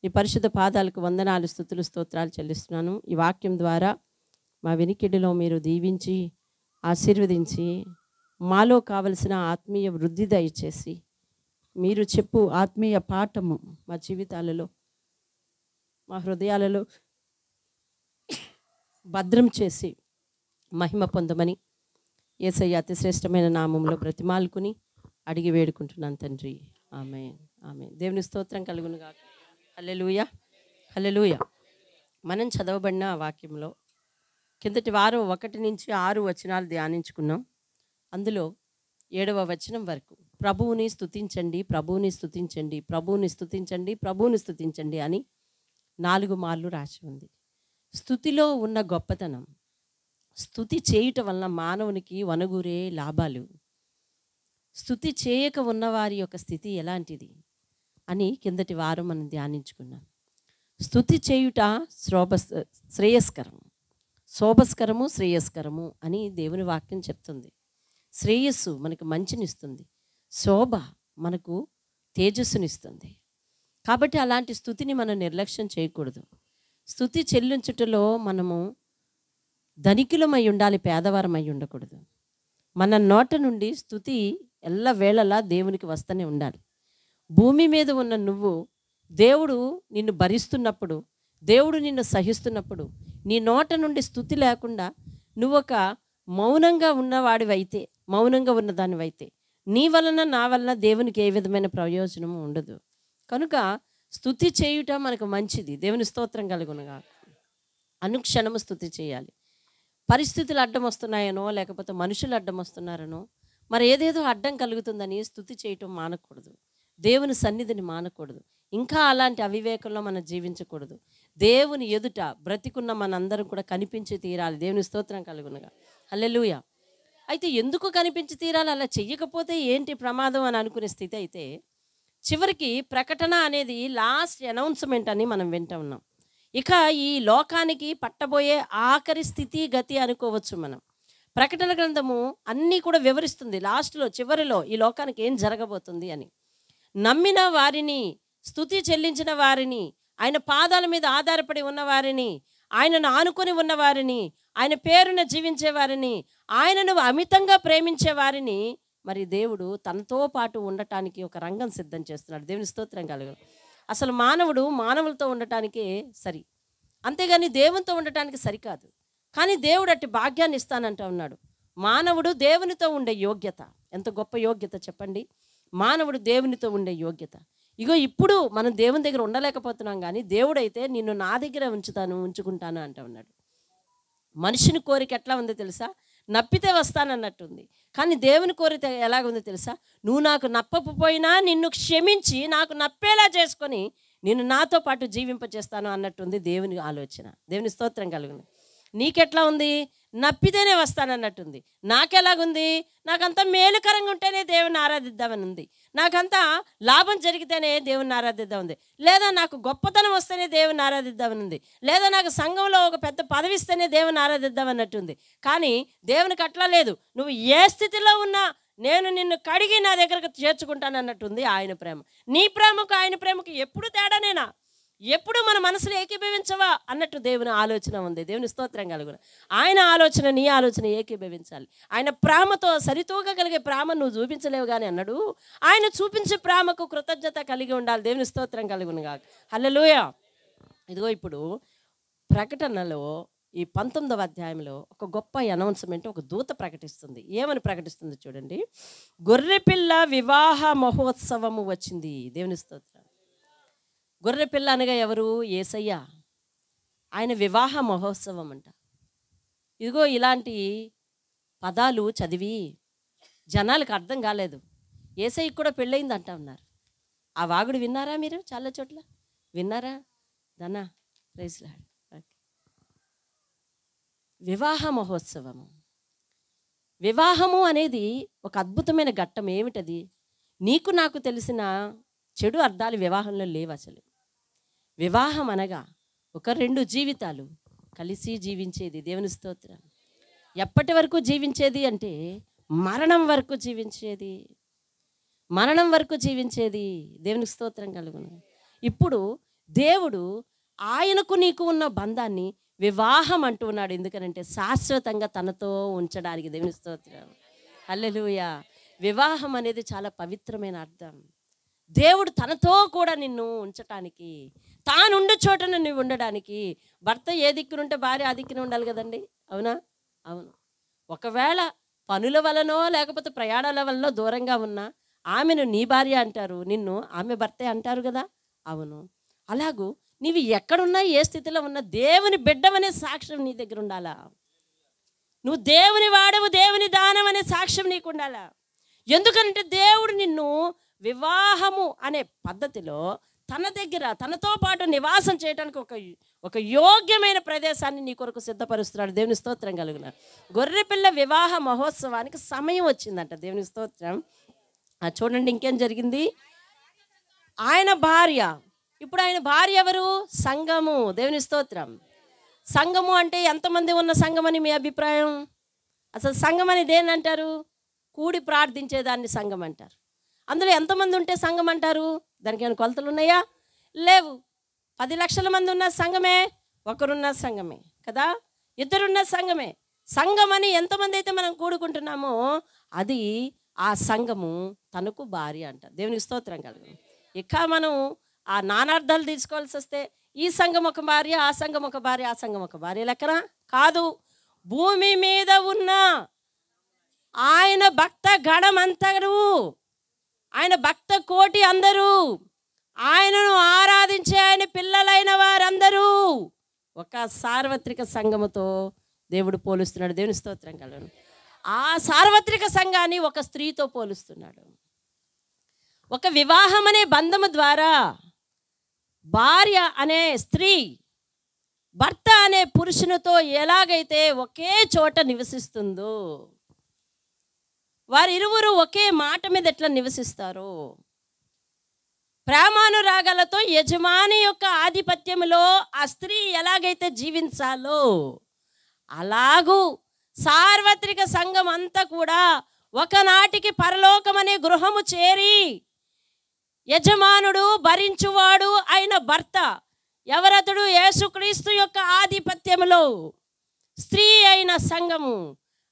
నీ పరిశుద్ధ పాదాలకు వందనాలు, స్తుతులు, స్తోత్రాలు చెల్లిస్తున్నాను. ఈ వాక్యం ద్వారా మా వినికిడిలో మీరు దీవించి ఆశీర్వదించి మాలో కావలసిన ఆత్మీయ వృద్ధి దయచేసి మీరు చెప్పు ఆత్మీయ పాఠము మా జీవితాలలో మా హృదయాలలో భద్రం చేసి మహిమ పొందమని యేసయ్య అతి శ్రేష్టమైన నామంలో బ్రతిమాలుకుని అడిగి వేడుకుంటున్నాను తండ్రి. ఆమేన్, ఆమేన్. దేవుని స్తోత్రం కలుగును గాక. హల్లెలూయా, హల్లెలూయా. మనం చదవబడిన వాక్యంలో కిందటి వారం 1 నుంచి 6 వచనాలు ధ్యానించుకున్నాం. అందులో 7వ వచనం వరకు ప్రభువుని స్తుతించండి, ప్రభువుని స్తుతించండి, ప్రభువుని స్తుతించండి, ప్రభువుని స్తుతించండి అని 4 మార్లు రాసి ఉంది. స్తుతిలో ఉన్న గొప్పతనం, స్తుతి చేయటం వలన మానవునికి వనగూరే లాభాలు, స్తుతి చేయక ఉన్నవారి యొక్క స్థితి ఎలాంటిది అని కిందటి వారం మనం ధ్యానించుకున్నాం. స్తుతి చేయుట శ్రేయస్కరం, శోభస్కరము, శ్రేయస్కరము అని దేవుని వాక్యం చెప్తుంది. శ్రేయస్సు మనకు మంచినిస్తుంది, శోభ మనకు తేజస్సునిస్తుంది. కాబట్టి అలాంటి స్తుతిని మనం నిర్లక్ష్యం చేయకూడదు. స్తుతి చెల్లించుటలో మనము ధనికులమై ఉండాలి, పేదవారమై ఉండకూడదు. మన నోట నుండి స్తుతి ఎల్లవేళలా దేవునికి వస్తూనే ఉండాలి. భూమి మీద ఉన్న నువ్వు దేవుడు నిన్ను భరిస్తున్నప్పుడు, దేవుడు నిన్ను సహిస్తున్నప్పుడు నీ నోట నుండి స్తుతి లేకుండా నువ్వు ఒక మౌనంగా ఉన్నవాడివైతే, మౌనంగా ఉన్నదానివైతే నీ వలన నా వలన దేవునికి ఏ విధమైన ప్రయోజనము ఉండదు. కనుక స్తుతి చేయుట మనకు మంచిది. దేవుని స్తోత్రం కలుగునుగా. అనుక్షణము స్తుతి చేయాలి. పరిస్థితులు అడ్డం వస్తున్నాయనో లేకపోతే మనుషులు అడ్డం వస్తున్నారనో మరి ఏదేదో అడ్డం కలుగుతుందని స్తుతి చేయటం మానకూడదు. దేవుని సన్నిధిని మానకూడదు. ఇంకా అలాంటి అవివేకంలో మనం జీవించకూడదు. దేవుని ఎదుట బ్రతికున్న మనందరం కూడా కనిపించి తీరాలి. దేవుని స్తోత్రం కలుగునుగా. హల్లెలూయా. అయితే ఎందుకు కనిపించి తీరాలి? అలా చెయ్యకపోతే ఏంటి ప్రమాదం అని అనుకునే స్థితి అయితే చివరికి ప్రకటన అనేది లాస్ట్ అనౌన్స్మెంట్ అని మనం వింటూ ఉన్నాం. ఇక ఈ లోకానికి పట్టబోయే ఆఖరి స్థితి గతి అనుకోవచ్చు మనం. ప్రకటన గ్రంథము అన్నీ కూడా వివరిస్తుంది. లాస్ట్లో చివరిలో ఈ లోకానికి ఏం జరగబోతుంది అని. నమ్మిన వారిని, స్తుతి చెల్లించిన వారిని, ఆయన పాదాల మీద ఆధారపడి ఉన్నవారిని, ఆయనను ఆనుకొని ఉన్నవారిని, ఆయన పేరున జీవించే వారిని, ఆయనను అమితంగా ప్రేమించే వారిని మరి దేవుడు తనతో పాటు ఉండటానికి ఒక రంగం సిద్ధం చేస్తున్నాడు. దేవుని స్తోత్రం కలుగు. అసలు మానవుడు మానవులతో ఉండటానికే సరి, అంతేగాని దేవునితో ఉండటానికి సరికాదు. కానీ దేవుడు అట్టి భాగ్యాన్ని ఇస్తానంటూ ఉన్నాడు. మానవుడు దేవునితో ఉండే యోగ్యత ఎంత గొప్ప యోగ్యత చెప్పండి. మానవుడు దేవునితో ఉండే యోగ్యత. ఇగో ఇప్పుడు మనం దేవుని దగ్గర ఉండలేకపోతున్నాం, కానీ దేవుడైతే నిన్ను నా దగ్గర ఉంచుకుంటాను అంటూ ఉన్నాడు. మనిషిని కోరిక ఎట్లా ఉందో తెలుసా? నప్పితే వస్తానన్నట్టుంది. కానీ దేవుని కోరిక ఎలాగుందో తెలుసా? నువ్వు నాకు నప్పకపోయినా నిన్ను క్షమించి నాకు నప్పేలా చేసుకొని నిన్ను నాతో పాటు జీవింపచేస్తాను అన్నట్టుంది దేవుని ఆలోచన. దేవుని స్తోత్రం కలుగును. నీకెట్లా ఉంది? నప్పితేనే వస్తానన్నట్టుంది. నాకెలాగుంది? నాకంతా మేలుకరంగా ఉంటేనే దేవుని ఆరాధిద్దామని ఉంది. నాకంతా లాభం జరిగితేనే దేవుని ఆరాధిద్దామని, లేదా నాకు గొప్పతనం వస్తేనే దేవుని ఆరాధిద్దామని ఉంది, లేదా నాకు సంఘంలో ఒక పెద్ద పదవి ఇస్తేనే దేవుని ఆరాధిద్దామన్నట్టుంది. కానీ దేవునికి అట్లా లేదు. నువ్వు ఏ స్థితిలో ఉన్నా నేను నిన్ను కడిగి నా దగ్గరకు చేర్చుకుంటాను అన్నట్టుంది ఆయన ప్రేమ. నీ ప్రేమకు ఆయన ప్రేమకు ఎప్పుడు తేడానేనా? ఎప్పుడు మన మనసులో ఏకీభవించవా అన్నట్టు దేవుని ఆలోచన ఉంది. దేవుని స్తోత్రం కలుగును. ఆయన ఆలోచన నీ ఆలోచన ఏకీభవించాలి. ఆయన ప్రేమతో సరితూగగలిగే ప్రేమ నువ్వు చూపించలేవు కానీ అన్నాడు. ఆయన చూపించే ప్రేమకు కృతజ్ఞత కలిగి ఉండాలి. దేవుని స్తోత్రం కలుగును గాక. హల్లెలూయా. ఇదిగో ఇప్పుడు ప్రకటనలో ఈ 19వ అధ్యాయంలో ఒక గొప్ప అనౌన్స్మెంట్ ఒక దూత ప్రకటిస్తుంది. ఏమని ప్రకటిస్తుంది చూడండి. గొర్రెపిల్ల వివాహ మహోత్సవము వచ్చింది. దేవుని స్తోత్రం. గొర్రెపిల్ల అనగా ఎవరు? యేసయ్య. ఆయన వివాహ మహోత్సవం అంట. ఇదిగో ఇలాంటి పదాలు చదివి జనాలకు అర్థం కాలేదు. యేసయ్యకి కూడా పెళ్ళయింది అంటా ఉన్నారు. ఆ వాగుడు విన్నారా మీరు? చాలా చోట్ల విన్నారా? దనా ప్రైజ్ లార్డ్. వివాహ మహోత్సవము. వివాహము అనేది ఒక అద్భుతమైన ఘట్టం. ఏమిటది? నీకు నాకు తెలిసిన చెడు అర్థాలు వివాహంలో లేవు అసలు. వివాహం అనగా ఒక 2 జీవితాలు కలిసి జీవించేది. దేవుని స్తోత్రం. ఎప్పటి వరకు జీవించేది అంటే మరణం వరకు జీవించేది. మరణం వరకు జీవించేది. దేవునికి స్తోత్రం కలుగును. ఇప్పుడు దేవుడు ఆయనకు నీకు ఉన్న బంధాన్ని వివాహం అంటూ ఉన్నాడు. ఎందుకనంటే శాశ్వతంగా తనతో ఉంచడానికి. దేవుని స్తోత్రం. హల్లెలూయా. వివాహం అనేది చాలా పవిత్రమైన అర్థం. దేవుడు తనతో కూడా నిన్ను ఉంచటానికి, తానుండు చోటను నువ్వు ఉండడానికి. భర్త ఏ దిక్కునుంటే భార్య ఆ దిక్కున ఉండాలి కదండి, అవునా? అవును. ఒకవేళ పనుల వలనో లేకపోతే ప్రయాణాల వలనో దూరంగా ఉన్నా ఆమెను నీ భార్య అంటారు, నిన్ను ఆమె భర్తే అంటారు కదా. అవును. అలాగూ నీవు ఎక్కడున్నా ఏ స్థితిలో ఉన్నా దేవుని బిడ్డవనే సాక్ష్యం నీ దగ్గర ఉండాలా. నువ్వు దేవుని వాడవు, దేవుని దానం అనే సాక్ష్యం నీకు ఉండాలా. ఎందుకంటే దేవుడు నిన్ను వివాహము అనే పద్ధతిలో తన దగ్గర తనతో పాటు నివాసం చేయడానికి ఒక యోగ్యమైన ప్రదేశాన్ని నీ కొరకు సిద్ధపరుస్తున్నాడు. దేవుని స్తోత్రం కలుగున. గొర్రెపిల్ల వివాహ మహోత్సవానికి సమయం వచ్చిందంట. దేవుని స్తోత్రం. చూడండి ఇంకేం జరిగింది. ఆయన భార్య, ఇప్పుడు ఆయన భార్య ఎవరు? సంఘము. దేవుని స్తోత్రం. సంఘము అంటే ఎంతమంది ఉన్న సంఘం అని మీ అభిప్రాయం? అసలు సంఘం అని దేని అంటారు? కూడి ప్రార్థించేదాన్ని సంఘం అంటారు. అందులో ఎంతమంది ఉంటే సంఘం అంటారు? దానికి ఏమైనా కొలతలు ఉన్నాయా? లేవు. 10 లక్షల మంది ఉన్న సంఘమే, ఒకరున్న సంఘమే కదా, ఇద్దరున్న సంఘమే. సంఘం అని ఎంతమంది అయితే మనం కూడుకుంటున్నామో అది ఆ సంఘము తనకు భార్య అంట. దేవునికి స్తోత్రం కలుగు. ఇక మనం ఆ నానార్థాలు తీసుకోవాల్సి వస్తే ఈ సంఘం ఒక భార్య, ఆ సంఘం ఒక భార్య, ఆ సంఘం ఒక భార్య లెక్కన కాదు. భూమి మీద ఉన్న ఆయన భక్త గణమంతరు, ఆయన భక్త కోటి అందరూ, ఆయనను ఆరాధించే ఆయన పిల్లలైన వారందరూ ఒక సార్వత్రిక సంఘముతో దేవుడు పోలుస్తున్నాడు. దేవుని స్తోత్రం కలుగును. ఆ సార్వత్రిక సంఘాన్ని ఒక స్త్రీతో పోలుస్తున్నాడు. ఒక వివాహం అనే బంధము ద్వారా భార్య అనే స్త్రీ భర్త అనే పురుషునితో ఎలాగైతే ఒకే చోట నివసిస్తుందో, వారిరువురు ఒకే మాట మీద ఎట్లా నివసిస్తారో, ప్రేమానురాగాలతో యజమాని యొక్క ఆధిపత్యంలో ఆ స్త్రీ ఎలాగైతే జీవించాలో అలాగూ సార్వత్రిక సంఘం అంతా కూడా ఒకనాటికి పరలోకమనే గృహము చేరి యజమానుడు భరించువాడు అయిన భర్త ఎవరతడు? యేసుక్రీస్తు యొక్క ఆధిపత్యములో స్త్రీ అయిన సంఘము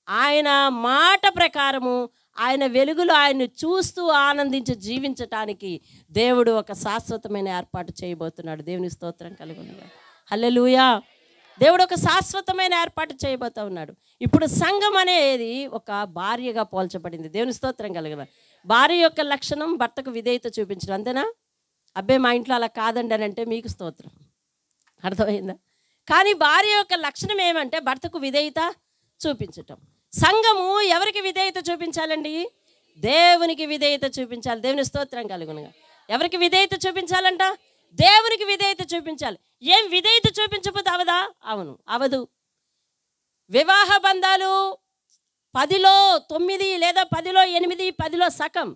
ఆయన మాట ప్రకారము ఆయన వెలుగులో ఆయన్ని చూస్తూ ఆనందించి జీవించటానికి దేవుడు ఒక శాశ్వతమైన ఏర్పాటు చేయబోతున్నాడు. దేవుని స్తోత్రం కలుగును. హల్లెలూయా. దేవుడు ఒక శాశ్వతమైన ఏర్పాటు చేయబోతూ ఉన్నాడు. ఇప్పుడు సంఘం అనేది ఒక భార్యగా పోల్చబడింది. దేవుని స్తోత్రం కలుగును. భార్య యొక్క లక్షణం భర్తకు విధేయత చూపించడం, అంతేనా? అబ్బే మా ఇంట్లో అలా కాదండి అని అంటే మీకు స్తోత్రం, అర్థమైందా? కానీ భార్య యొక్క లక్షణం ఏమంటే భర్తకు విధేయత చూపించటం. సంఘము ఎవరికి విధేయత చూపించాలండి? దేవునికి విధేయత చూపించాలి. దేవుని స్తోత్రం కలుగునుగా. ఎవరికి విధేయత చూపించాలంట? దేవునికి విధేయత చూపించాలి. ఏం విధేయత చూపించకపోతే అవదా? అవును, అవదు. వివాహ బంధాలు 10లో 9 లేదా 10లో 8, 10లో సగం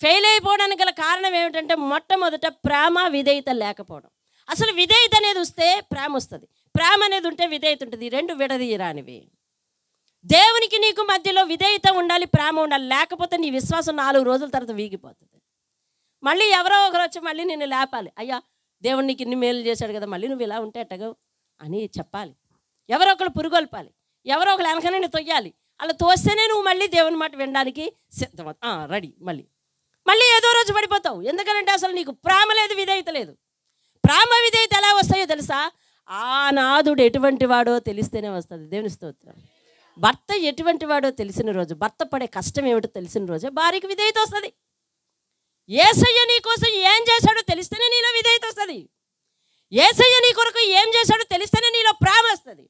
ఫెయిల్ అయిపోవడానికి గల కారణం ఏమిటంటే మొట్టమొదట ప్రేమ విధేయత లేకపోవడం. అసలు విధేయత అనేది వస్తే ప్రేమ వస్తుంది, ప్రేమ అనేది ఉంటే విధేయత ఉంటుంది. రెండు విడదీయరానివి. దేవునికి నీకు మధ్యలో విధేయత ఉండాలి, ప్రేమ ఉండాలి. లేకపోతే నీ విశ్వాసం 4 రోజుల తర్వాత వీగిపోతుంది. మళ్ళీ ఎవరో ఒకరు వచ్చి మళ్ళీ నిన్ను లేపాలి. అయ్యా దేవుడు నీకు ఇన్ని మేలు చేశాడు కదా, మళ్ళీ నువ్వు ఇలా ఉంటే ఎట్టగా అని చెప్పాలి. ఎవరో ఒకరు పురుగొల్పాలి, ఎవరో ఒకరు వెనక నుండి తొయ్యాలి. అలా తోస్తేనే నువ్వు మళ్ళీ దేవుని మాట వినడానికి సిద్ధం, రెడీ. మళ్ళీ ఏదో రోజు పడిపోతావు. ఎందుకంటే అసలు నీకు ప్రేమ లేదు, విధేయత లేదు. ప్రేమ విధేయత ఎలా వస్తాయో తెలుసా? ఆ నాదుడు ఎటువంటి వాడో తెలిస్తేనే వస్తుంది. దేవుని స్తోత్రం. భర్త ఎటువంటి వాడో తెలిసిన రోజు, భర్త పడే కష్టం ఏమిటో తెలిసిన రోజే భార్యకి విధేయత వస్తుంది. యేసయ్య నీ కోసం ఏం చేశాడో తెలిస్తేనే నీలో విధేయత వస్తుంది. యేసయ్య నీ కొరకు ఏం చేశాడో తెలిస్తేనే నీలో ప్రేమ వస్తుంది.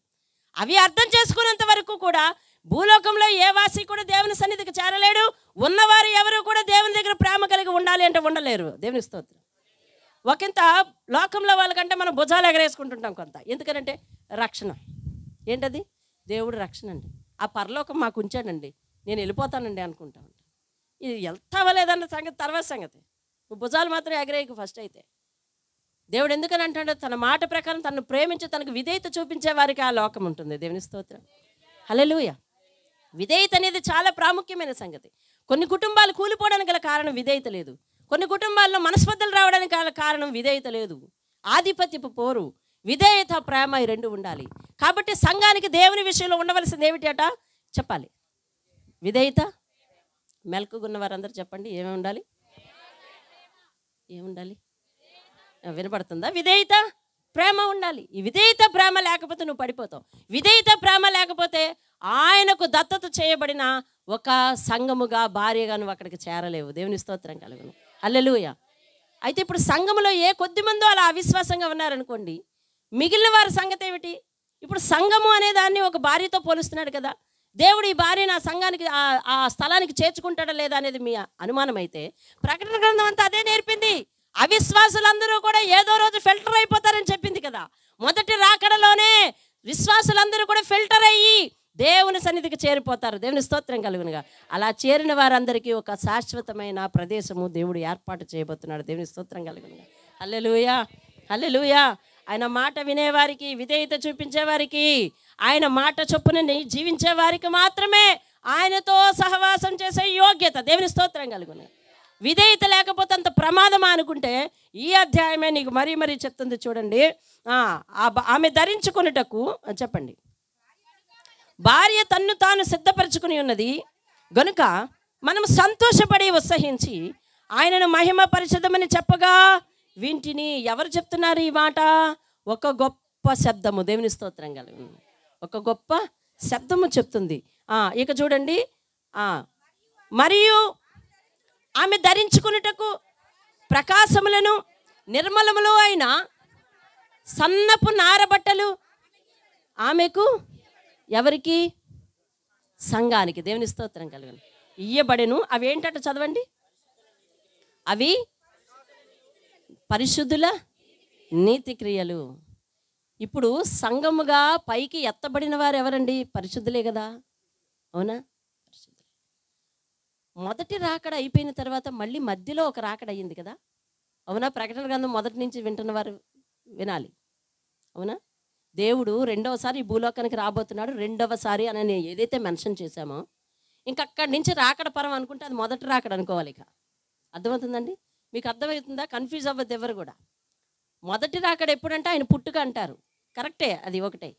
అవి అర్థం చేసుకునేంత వరకు కూడా భూలోకంలో ఏ వాసి కూడా దేవుని సన్నిధికి చేరలేడు. ఉన్నవారు ఎవరు కూడా దేవుని దగ్గర ప్రేమ కలిగి ఉండాలి అంటే ఉండలేరు. దేవుని స్తోత్రం. ఒకంత లోకంలో వాళ్ళకంటే మనం భుజాలు ఎగరేసుకుంటుంటాం కొంత. ఎందుకంటే రక్షణ ఏంటది? దేవుడు రక్షణ అండి. ఆ పరలోకం మాకు ఉంచాడండి, నేను వెళ్ళిపోతానండి అనుకుంటా ఉంటాను. ఇది వెళ్తావా లేదన్న సంగతి తర్వాత సంగతి. నువ్వు భుజాలు మాత్రం ఎగరేయకు ఫస్ట్. అయితే దేవుడు ఎందుకని అంటాడో తన మాట ప్రకారం తనను ప్రేమించి తనకు విధేయత చూపించే వారికి ఆ లోకం ఉంటుంది. దేవుని స్తోత్రం. హల్లెలూయా. విధేయత అనేది చాలా ప్రాముఖ్యమైన సంగతి. కొన్ని కుటుంబాలు కూలిపోవడానికి గల కారణం విధేయత లేదు. కొన్ని కుటుంబాల్లో మనస్పర్ధలు రావడానికి గల కారణం విధేయత లేదు. ఆధిపత్యపు పోరు, విధేయత, ప్రేమ, ఈ రెండు ఉండాలి. కాబట్టి సంఘానికి దేవుని విషయంలో ఉండవలసింది ఏమిటి అట చెప్పాలి? విధేయత. మెలకుగున్న వారందరూ చెప్పండి, ఏమేమి ఉండాలి? ఏముండాలి? వినపడుతుందా? విధేయత, ప్రేమ ఉండాలి. ఈ విధేయత ప్రేమ లేకపోతే నువ్వు పడిపోతావు. విధేయత ప్రేమ లేకపోతే ఆయనకు దత్తత చేయబడిన ఒక సంఘముగా, భార్యగా నువ్వు అక్కడికి చేరలేవు. దేవుని స్తోత్రం కలుగును. హల్లెలూయా. అయితే ఇప్పుడు సంఘములో ఏ కొద్ది మందో అలా అవిశ్వాసంగా ఉన్నారనుకోండి, మిగిలిన వారి సంగతి ఏమిటి? ఇప్పుడు సంఘము అనే దాన్ని ఒక భార్యతో పోలుస్తున్నాడు కదా. దేవుడు ఈ భార్యను ఆ సంఘానికి, ఆ స్థలానికి చేర్చుకుంటాడా లేదా అనేది మీ అనుమానం అయితే, ప్రకటన గ్రంథం అంతా అదే నేర్పింది. అవిశ్వాసులందరూ కూడా ఏదో రోజు ఫిల్టర్ అయిపోతారని చెప్పింది కదా. మొదటి రాకడలోనే విశ్వాసులందరూ కూడా ఫిల్టర్ అయ్యి దేవుని సన్నిధికి చేరిపోతారు. దేవుని స్తోత్రం కలుగునుగా. అలా చేరిన వారందరికీ ఒక శాశ్వతమైన ప్రదేశము దేవుడు ఏర్పాటు చేయబోతున్నాడు. దేవుని స్తోత్రం కలుగునుగా. హల్లెలూయా, హల్లెలూయా. ఆయన మాట వినేవారికి, విధేయత చూపించేవారికి, ఆయన మాట చొప్పున జీవించే వారికి మాత్రమే ఆయనతో సహవాసం చేసే యోగ్యత. దేవుని స్తోత్రం కలుగునుగా. విధేయత లేకపోతే అంత ప్రమాదమా అనుకుంటే ఈ అధ్యాయమే నీకు మరీ మరీ చెప్తుంది. చూడండి, ఆమె ధరించుకొనుటకు చెప్పండి, భార్య తన్ను తాను సిద్ధపరచుకుని ఉన్నది గనుక మనం సంతోషపడి ఉత్సహించి ఆయనను మహిమ పరిషదమని చెప్పగా వింటిని. ఎవరు చెప్తున్నారు ఈ మాట? ఒక గొప్ప శబ్దము. దేవుని స్తోత్రం కలుగు. ఒక గొప్ప శబ్దము చెప్తుంది. ఇక చూడండి, మరియు ఆమె ధరించుకున్నటకు ప్రకాశములను నిర్మలములు అయిన సన్నపు నారబట్టలు ఆమెకు, ఎవరికి? సంఘానికి. దేవుని స్తోత్రం కలుగును. ఇయ్యబడెను. అవి ఏంటంటే చదవండి. అవి పరిశుద్ధుల నీతి క్రియలు. ఇప్పుడు సంఘముగా పైకి ఎత్తబడిన వారు ఎవరండి? పరిశుద్ధులే కదా, అవునా? పరిశుద్ధులే. మొదటి రాకడ అయిపోయిన తర్వాత మళ్ళీ మధ్యలో ఒక రాకడ అయ్యింది కదా, అవునా? ప్రకటన గ్రంథం మొదటి నుంచి వింటున్న వారు వినాలి, అవునా? దేవుడు రెండవసారి ఈ భూలోకానికి రాబోతున్నాడు. రెండవసారి అని నేను ఏదైతే మెన్షన్ చేశామో, ఇంకక్కడి నుంచి రాకడ పరం అనుకుంటే అది మొదటి రాకడ అనుకోవాలి. ఇక అర్థమవుతుందండి? మీకు అర్థమవుతుందా? కన్ఫ్యూజ్ అవ్వద్దు ఎవరు కూడా. మొదటి రాకడ ఎప్పుడంటే ఆయన పుట్టుక అంటారు, కరెక్టే, అది ఒకటే.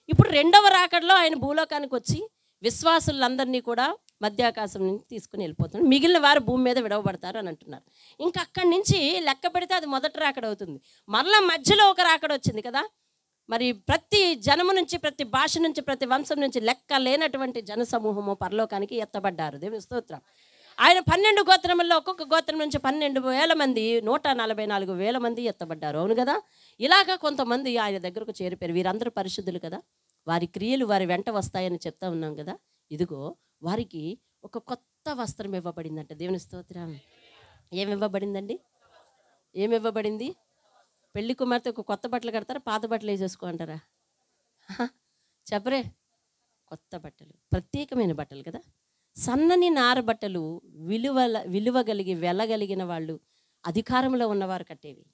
ఇప్పుడు రెండవ రాకడలో ఆయన భూలోకానికి వచ్చి విశ్వాసులందరినీ కూడా మధ్యాకాశం నుంచి తీసుకుని వెళ్ళిపోతున్నారు. మిగిలిన వారు భూమి మీద విడవబడతారు అని అంటున్నారు. ఇంకా అక్కడి నుంచి లెక్క పెడితే అది మొదటి రాకడ అవుతుంది. మరలా మధ్యలో ఒక రాకడ వచ్చింది కదా. మరి ప్రతి జనము నుంచి, ప్రతి భాష నుంచి, ప్రతి వంశం నుంచి లెక్క లేనటువంటి జన సమూహము పరలోకానికి ఎత్తబడ్డారు. దేవుని స్తోత్రం. ఆయన 12 గోత్రముల్లో ఒక్కొక్క గోత్రం నుంచి 12,000 మంది, 144,000 మంది ఎత్తబడ్డారు. అవును కదా. ఇలాగా కొంతమంది ఆయన దగ్గరకు చేరిపోయారు. వీరందరూ పరిశుద్ధులు కదా, వారి క్రియలు వారి వెంట వస్తాయని చెప్తా ఉన్నాం కదా. ఇదిగో వారికి ఒక కొత్త వస్త్రం ఇవ్వబడిందంట. దేవుని స్తోత్రం. ఏమి ఇవ్వబడిందండి? ఏమి ఇవ్వబడింది? పెళ్లి కుమార్తె ఒక కొత్త బట్టలు కడతారా, పాత బట్టలు వేసేసుకో అంటారా? చెప్పరే. కొత్త బట్టలు, ప్రత్యేకమైన బట్టలు కదా. సన్నని నార బట్టలు, విలువగలిగి వెళ్ళగలిగిన వాళ్ళు, అధికారంలో ఉన్నవారు కట్టేవి.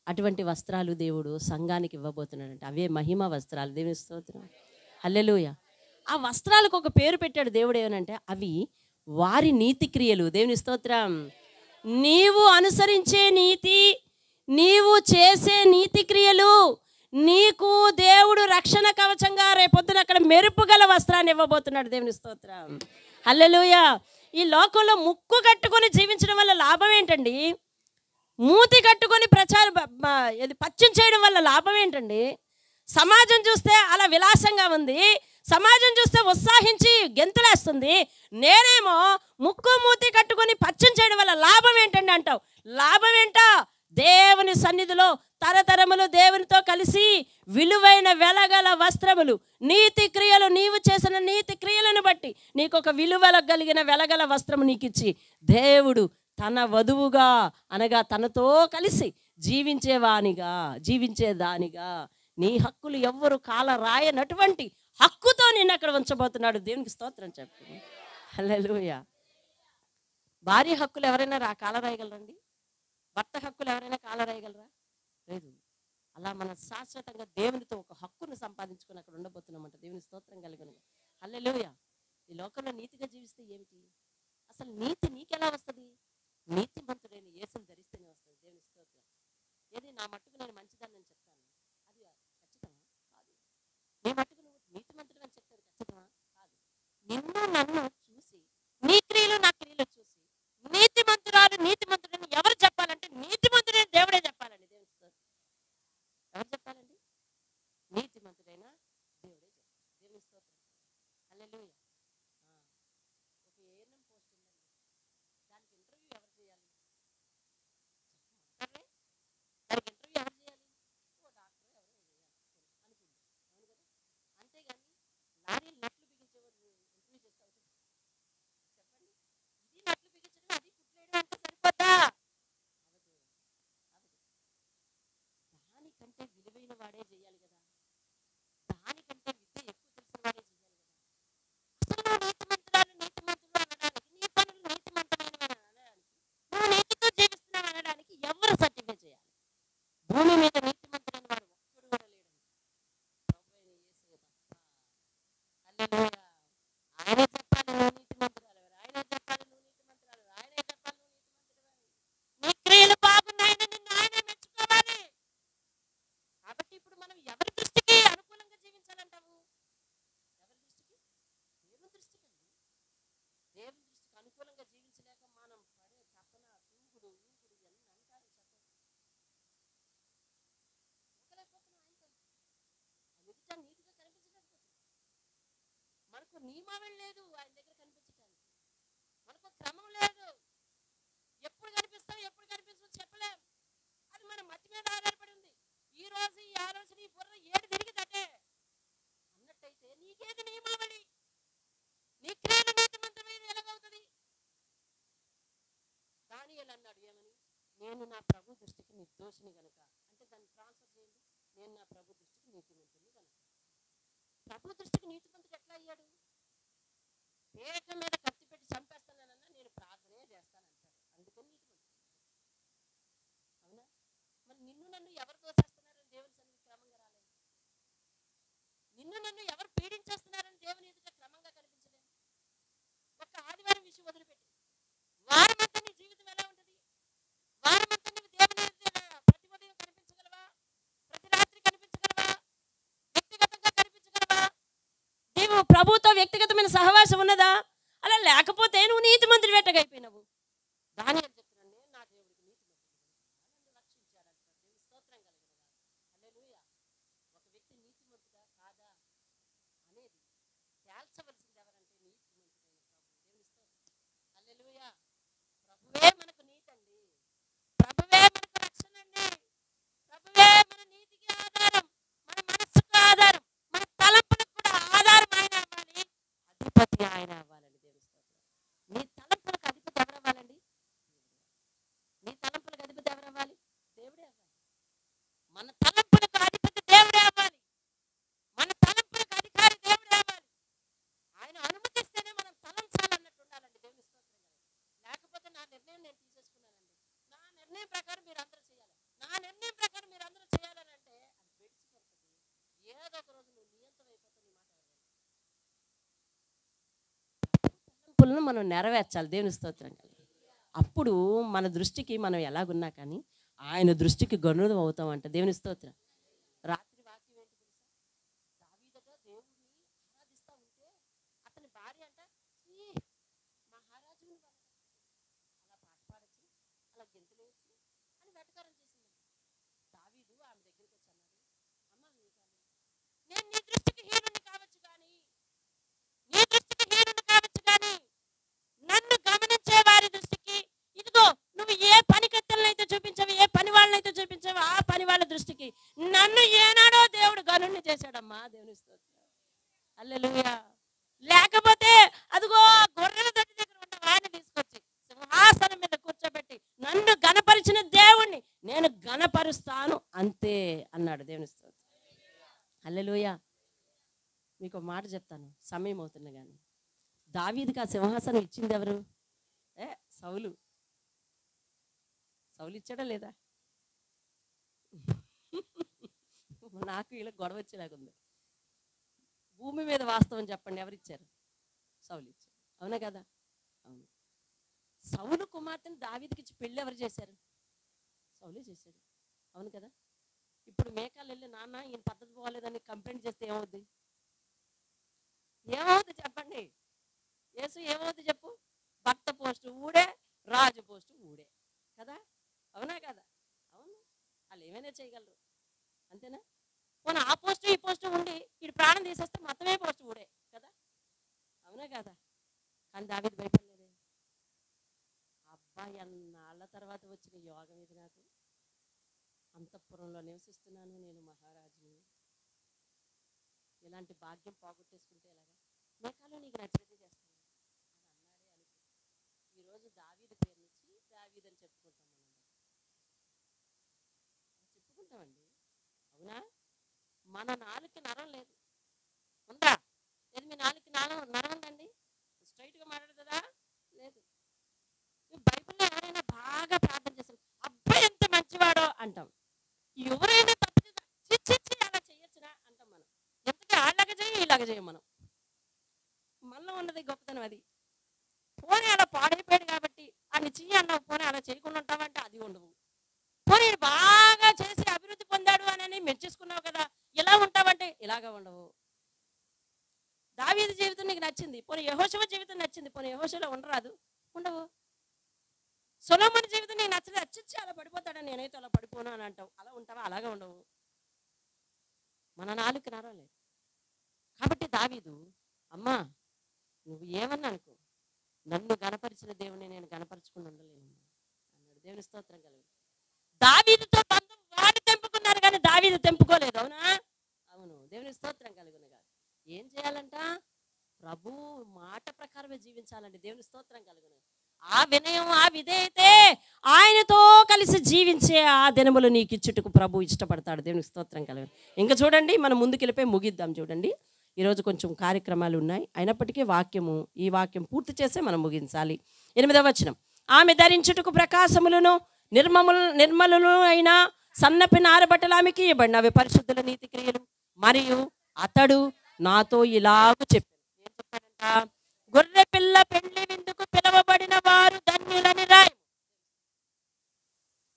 అటువంటి వస్త్రాలు దేవుడు సంఘానికి ఇవ్వబోతున్నాడంట. అవే మహిమ వస్త్రాలు. దేవుని స్తోత్రం. హల్లెలూయా. ఆ వస్త్రాలకు ఒక పేరు పెట్టాడు దేవుడు. ఏమనంటే అవి వారి నీతి క్రియలు. దేవుని స్తోత్రం. నీవు అనుసరించే నీతి, నీవు చేసే నీతి క్రియలు, నీకు దేవుడు రక్షణ కవచంగా రేపొద్దున అక్కడ మెరుపు గల వస్త్రాన్ని ఇవ్వబోతున్నాడు. దేవుని స్తోత్రం. హల్లెలూయా. ఈ లోకంలో ముక్కు కట్టుకొని జీవించడం వల్ల లాభం ఏంటండి? మూతి కట్టుకొని పచ్చం చేయడం వల్ల లాభం ఏంటండి? సమాజం చూస్తే అలా విలాసంగా ఉంది, సమాజం చూస్తే ఉత్సాహించి గెంతులేస్తుంది. నేనేమో ముక్కు మూతి కట్టుకొని పచ్చం చేయడం వల్ల లాభం ఏంటండి అంటావు. లాభం ఏంటా? దేవుని సన్నిధిలో తరతరములు దేవునితో కలిసి విలువైన వెలగల వస్త్రములు, నీతి క్రియలు, నీవు చేసిన నీతి క్రియలను బట్టి నీకు ఒక విలువ కలిగిన వెలగల వస్త్రము నీకు ఇచ్చి, దేవుడు తన వధువుగా అనగా తనతో కలిసి జీవించేదానిగా నీ హక్కులు ఎవ్వరు కాల రాయనటువంటి హక్కుతో నిన్ను అక్కడ ఉంచబోతున్నాడు. దేవునికి స్తోత్రం చెప్పు. హల్లెలూయా. భార్య హక్కులు ఎవరైనా కాల రాయగలరండి? భర్త హక్కులు ఎవరైనా కాల రాయగలరా? లేదు. అలా మన శాశ్వతంగా దేవునితో ఒక హక్కును సంపాదించుకొని అక్కడ ఉండబోతున్నామంట. దేవుని స్తోత్రం కలుగును. హల్లెలూయా. ఈ లోకంలో నీతిగా జీవిస్తే ఏమిటి? అసలు నీతి నీకెలా వస్తుంది? నీతిమంతుడైన యేసుని ధరిస్తేనే వస్తుంది. దేవుని స్తోత్రం. ఏది నా మట్టుకు నేను మంచిదాన్ని చెప్తాను. దానికంటే విలువైన వాడే చేయాలి కదా, దానికంటే విద్య ఎక్కువ తెలిసిన వాడే చేయాలి కదా. అసలు నువ్వు నీతిమంతురాలు నీతిమంతుడు అనడానికి, నీ పనులు నీతిమంతమైనవి అనడానికి, నువ్వు నీతితో జీవిస్తున్నావు అనడానికి ఎవరు సర్టిఫై చేయాలి? భూమి మీద నీతిమంతుడైన వాడు ఒక్కడు కూడా లేడండి, ప్రభువైన యేసయ్య తప్ప. హల్లెలూయా. ఆయనే చెప్పాలి నువ్వు నీతిమంతురాలు, ఆయనే చెప్పాలి నువ్వు నీతిమంతురాలు, ఆయనే చెప్పాలి నువ్వు నీతిమంతురాలు. నీ క్రియలు బాగున్నాయని నిన్ను ఆయనే మెచ్చుకోవాలి. కాబట్టి ఇప్పుడు మనం ఎవరి దృష్టికి అనుకూలంగా జీవించాలంటావు? ఎవరి దృష్టికి? దేవుని దృష్టికి అండి. దేవుని దృష్టికి అనుకూలంగా జీవించలేక మనం పడే తపన, తూగుడు ఊగుడు ఎన్ని అంటారు చెప్పండి. ఒక్కలేకపోతున్నాం ఆయనతో. ఎదుట నీతిగా కనిపించలేకపోతున్నాం. మనకు నియమావళి లేదు ఆయన దగ్గర కనిపించడానికి, మనకు క్రమం లేదు. ఎప్పుడు కనిపిస్తాం ఎప్పుడు కనిపిస్తాం చెప్పలేం. అది మన మతి మీద ఆధారపడి ఉంది. ఈ రోజు ఈ ఆలోచన ఈ బుర్ర ఏడు తిరిగిదటే అన్నట్టయితే నీకేది నియమావళి? నీ క్రియలు నీతిమంతమైన ఎలాగవుతుంది? దానియేలు అన్నాడు ఏమని? నేను నా ప్రభు దృష్టికి నిర్దోషిని గనుక. అంటే దాన్ని ట్రాన్స్ఫర్ చేయండి. నేను నా ప్రభు దృష్టికి నీతిమంతుని గనుక. ప్రభు దృష్టికి నీతిమంతుడు ఎట్లా అయ్యాడు? పేక మీద కత్తి పెట్టి చంపేస్తానన్నా నేను ప్రార్థనే చేస్తానంటాడు, అందుకని నీతిమంతుడు. అవునా? మరి నిన్ను నన్ను ఎవరు దోసేస్తున్నారని దేవుని సన్నిధి క్రమంగా రాలేదు. నిన్ను నన్ను ఎవరు పీడించేస్తున్నారని దేవుని ఎదుట క్రమంగా కనిపించలేదు. ఒక్క ఆదివారం విషయం వదిలిపెట్టి వారమంతా నీ జీవితం ఎలా ఉంటుంది? వారమంతా నువ్వు దేవుని ఎదుట ప్రతి ఉదయం కనిపించగలవా? ప్రతి రాత్రి కనిపించగలవా? వ్యక్తిగతంగా కనిపించగలవా? నీవు ప్రభుతో వ్యక్తిగతమైన సహవాసం ఉన్నదా? అలా లేకపోతే నువ్వు నీతిమంతుడి వేటగైపోయినావు. దానియేలు చెప్తున్నాను, నేను నా దేవుడికి నీతిమంతుడు నన్ను రక్షించాడంటాడు. దేవుని స్తోత్రం కలుగును గాక. హల్లెలూయా. ఒక వ్యక్తి నీతిమంతుడా కాదా అనేది తేల్చవలసింది ఎవరంటే నీతిమంతుడైన ప్రభు. దేవుని స్తోత్రం. హల్లెలూయా. ప్రభువే మనకు నీతండి, ప్రభువే మనకు రక్షణ అండి, ప్రభువే మన నీతికి ఆధారం, మన మనస్సుకు ఆధారం, మన తలంపులకు కూడా ఆధారం ఆయన అవ్వాలి, అధిపతి ఆయన అవ్వాలండి. దేవుని స్తోత్రం. నీ తలంపులకు అధిపతి ఎవరు అవ్వాలండి? నీ తలంపులకు అధిపతి ఎవరు అవ్వాలి? దేవుడే అవ్వాలి. మన తలంపులకు అధిపతి దేవుడే అవ్వాలి. మన తలంపులకు అధికారి దేవుడే అవ్వాలి. ఆయన అనుమతిస్తేనే మనం తలంచాలన్నట్టు ఉండాలండి. దేవుని స్తోత్రం. లేకపోతే నా నిర్ణయం నేను తీసేసుకున్నానండి, నా నిర్ణయం ప్రకారం మీరు అందరూ చేయాలి, నా నిర్ణయం ప్రకారం మీరు అందరూ చేయాలని అంటే అది బెడిసిపోతుంది. ఏదో ఒక రోజు నువ్వు నియంత్రణ అయిపోతావు. నీ మాట తలంపులను మనం నెరవేర్చాలి. దేవుని స్తోత్రం. అప్పుడు మన దృష్టికి మనం ఎలాగున్నా కానీ ఆయన దృష్టికి గనులం అవుతాం అంట. దేవుని స్తోత్రం. రాత్రి వాక్యం ఏంటి తెలుసా? దావీదుగా దేవుడిని ఆరాధిస్తూ ఉంటే అతని భార్య అంట, "ఈ మహారాజుని అలా పాట పాడచ్చు, అలా గెంతులేయచ్చు" అని వెటకారం చేసింది. దావీదు ఆమె దగ్గరికి వచ్చి అన్నాడు, "అమ్మ నేను నీ దృష్టికి హీనుని కావచ్చు కానీ, నీ దృష్టికి హీనుని కావచ్చు కానీ, నన్ను గమనించే వారి దృష్టికి ఇదిగో నువ్వు ఏ పనికత్తెలనైతే చూపించావు, ఏ పని వాళ్ళనైతే చూపించావు, ఆ పని వాళ్ళ దృష్టికి నన్ను ఏనాడో దేవుడు గనుణ్ణి చేశాడమ్మా." దేవుని స్తోత్రం. హల్లెలూయా. లేకపోతే అదిగో గొర్రెల దొడ్డి దగ్గర ఉన్న వాడిని తీసుకొచ్చి సింహాసనం మీద కూర్చోబెట్టి నన్ను గణపరిచిన దేవుణ్ణి నేను గణపరుస్తాను అంతే అన్నాడు. దేవుని స్తోత్రం. హల్లెలూయా. మీకు ఒక మాట చెప్తాను, సమయం అవుతున్నా కానీ దావీదుకి ఆ సింహాసనం ఇచ్చింది ఎవరు? సౌలు. సౌలు ఇచ్చాడా లేదా? నాకు ఇలా గొడవ వచ్చేలాగుంది. భూమి మీద వాస్తవం చెప్పండి, ఎవరిచ్చారు? సౌలు ఇచ్చారు. అవునా కదా? అవును. సౌలు కుమార్తెను దావీదుకి ఇచ్చి పెళ్ళి ఎవరు చేశారు? సౌలే చేశాడు. అవును కదా? ఇప్పుడు మేకాలు వెళ్ళి నాన్న ఈయన పద్ధతి పోలేదని కంప్లైంట్ చేస్తే ఏమవుద్ది? ఏమవుద్ది చెప్పండి? యేసు ఏమవుద్ది చెప్పు? భర్త పోస్టు ఊడే, రాజు పోస్టు ఊడే కదా? అవునా కదా? అవును. వాళ్ళు ఏమైనా చేయగలరు, అంతేనా? పోనీ ఆ పోస్టు ఈ పోస్టు ఉండి వీడు ప్రాణం తీసేస్తే మొత్తమే పోస్టు ఊడే కదా? అవునా కదా? కానీ దావీదు భయపడలేదే. అబ్బాయి అన్నాళ్ళ తర్వాత వచ్చిన యోగం ఇది నాకు. అంతఃపురంలో నివసిస్తున్నాను నేను, మహారాజుని. ఇలాంటి భాగ్యం పోగొట్టేసుకుంటే ఎలాగా? మేకాలో నీకు నచ్చినట్టు చేస్తాను అని అన్నాడే అనుకో. ఈరోజు దావీదు పేరునిచ్చి దావీదు అని చెప్పుకుంటాం. మనం చెప్పుకుంటామండి. అవునా? మన నాలుగుకి నరం లేదు, ఉందా? లేదు, మీ నాలుగుకి నరం ఉందండి? స్ట్రైట్గా మాట్లాడుతుందా? లేదు. బైబిల్లో ఎవరైనా బాగా ప్రార్థన చేస్తారు, అబ్బాయి ఎంత మంచివాడో అంటాం. ఎవరైనా తప్పు చేస్తే చిచ్చి అలా చేయొచ్చునా అంటాం మనం. ఎందుకంటే అలాగ చేయి ఇలాగ చేయం మనం. మనలో ఉన్నది గొప్పతనం అది. పోనీ అలా పాడైపోయాడు కాబట్టి అని చెయ్యి అన్నావు, పోనీ అలా చేయకుండా ఉంటావంటే అది ఉండవు. పోనీ బాగా చేసి అభివృద్ధి పొందాడు అని మెచ్చేసుకున్నావు కదా, ఇలా ఉంటావంటే ఇలాగా ఉండవు. దావీదు జీవితం నీకు నచ్చింది, పోనీ యెహోషువ జీవితం నచ్చింది, పోనీ యెహోషువలో ఉండరాదు, ఉండవు. సొలొమోను జీవితం నీకు నచ్చలేదు, అచ్చిచ్చి అలా పడిపోతాడని నేనైతే అలా పడిపోను అని అంటావు, అలా ఉంటావా? అలాగే ఉండవు. మన నాలుగు నరం లేదు. కాబట్టి దావీదు, అమ్మా నువ్వు ఏమన్నా అనుకో, నన్ను గణపరిచిన దేవుని నేను గణపరచుకుని ఉండలేను అన్నాడు. దేవుని స్తోత్రం కలుగు. దావీదుతో బంధం వాడు తెంపుకున్నారు కానీ దావీదు తెంపుకోలేదు. అవునా? అవును. దేవుని స్తోత్రం కలుగును. ఏం చేయాలంట? ప్రభు మాట ప్రకారమే జీవించాలండి. దేవుని స్తోత్రం కలుగును. ఆ వినయం, ఆ విధేయతే ఆయనతో కలిసి జీవించే ఆ దినములు నీకు ఇచ్చుటకు ప్రభు ఇష్టపడతాడు. దేవుని స్తోత్రం కలుగును. ఇంకా చూడండి, మనం ముందుకెళ్ళిపోయి ముగిద్దాం. చూడండి, ఈరోజు కొంచెం కార్యక్రమాలు ఉన్నాయి, అయినప్పటికీ ఈ వాక్యం పూర్తి చేసే మనం ముగించాలి. 8వ వచనం, ఆమె ధరించుటకు ప్రకాశములను నిర్మలును అయిన సన్నపి నారబట్టలు ఆమెకి ఇవ్వబడిన అవి పరిశుద్ధుల నీతి క్రియలు. మరియు అతడు నాతో ఇలాగ చెప్పాడు. ఏం చెప్పాడంట? గొర్రె పిల్ల పెళ్లి విందుకు పిలవబడిన వారు ధన్యులని రాయి.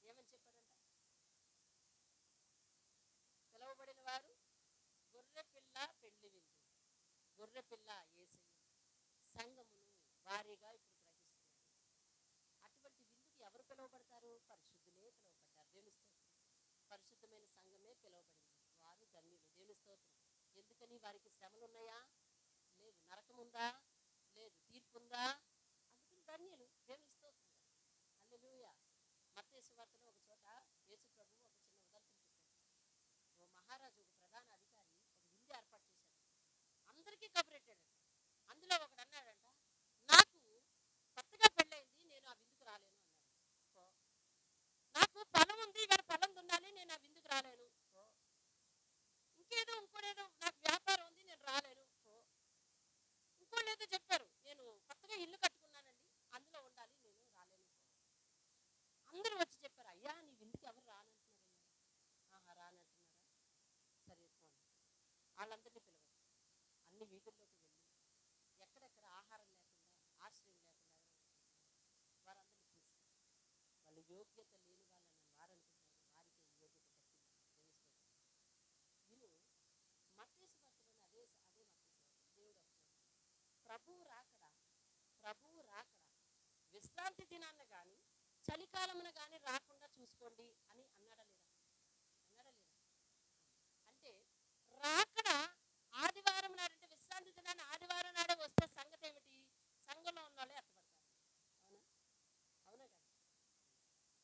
ఏమని చెప్పాడంట? పిలవబడిన వారు గొర్రె పిల్ల పెళ్లి విందు. గొర్రె పిల్ల యేసయ్య, సంఘమును వారిగా ఇప్పుడు గ్రహిస్తున్నారు. అటువంటి విందుకు ఎవరు పిలువబడతారు? పరిశుద్ధులే పిలువబడ్డారు. దేవుని స్తోత్రం. పరిశుద్ధమైన సంఘమే పిలువబడింది. వారు ధన్యులు. దేవుని స్తోత్రం. ఎందుకని? వారికి శ్రమలు ఉన్నాయా? లేదు. నరకం ఉందా? లేదు. తీర్పు ఉందా? అందుకని ధన్యులు. దేవుని స్తోత్రం. హల్లెలూయా. మత్తయి సువార్తలో ఒక చోట యేసు ప్రభువు ఒక చిన్న ఉదాహరణ చెప్పాడు. ఓ మహారాజు, ఒక ప్రధాన అధికారి ఒక విందు ఏర్పాటు చేశాడు, అందరికీ కబురెట్టాడు. అందులో ఒకడు అన్నాడంట, నాకు కొత్తగా పెళ్ళైంది, నేను ఆ విందుకు రాలేను అన్నాడు. నాకు పొలం ఉంది, ఇవాళ పొలం దున్నాలి, నేను ఆ విందుకు రాలేను. ఇంకోడేదో నాకు వ్యాపారం ఉంది, నేను రాలేను. ఇంకోళ్ళేదో చెప్పారు, నేను కొత్తగా ఇల్లు కట్టుకున్నానండి, అందులో ఉండాలి, నేను రాలేను. అందరూ వచ్చి చెప్పారు, అయ్యా నీ విందుకు ఎవరు రానంటున్నారు? రానంటున్నారా? సరే పోండి. వాళ్ళందరినీ పిలవండి. అన్ని వీధుల్లోకి వెళ్ళి ఎక్కడెక్కడ ఆహారం లేకుండా, ఆశ్రయం లేకుండా వారందరినీ తీసుకు, వాళ్ళు యోగ్యత లేని వాళ్ళని వారంటున్నారు, వారికి యోగ్యత కట్టింది. విను, మత్తయి సువార్తలోని అదే దేవుడు అంటాడు, ప్రభువు రాకడ విశ్రాంతి దినాన్న కానీ చలికాలమున కానీ రాకుండా చూసుకోండి అని అన్నాడా లేదా? అంటే రాకడ ఆదివారం నాడంటే, విశ్రాంతి దినాన్ని ఆదివారం నాడే వస్తే సంగతి ఏమిటి? సంఘంలో ఉన్న వాళ్ళే ఎత్తపడతారు. అవునా? అవునా కదా?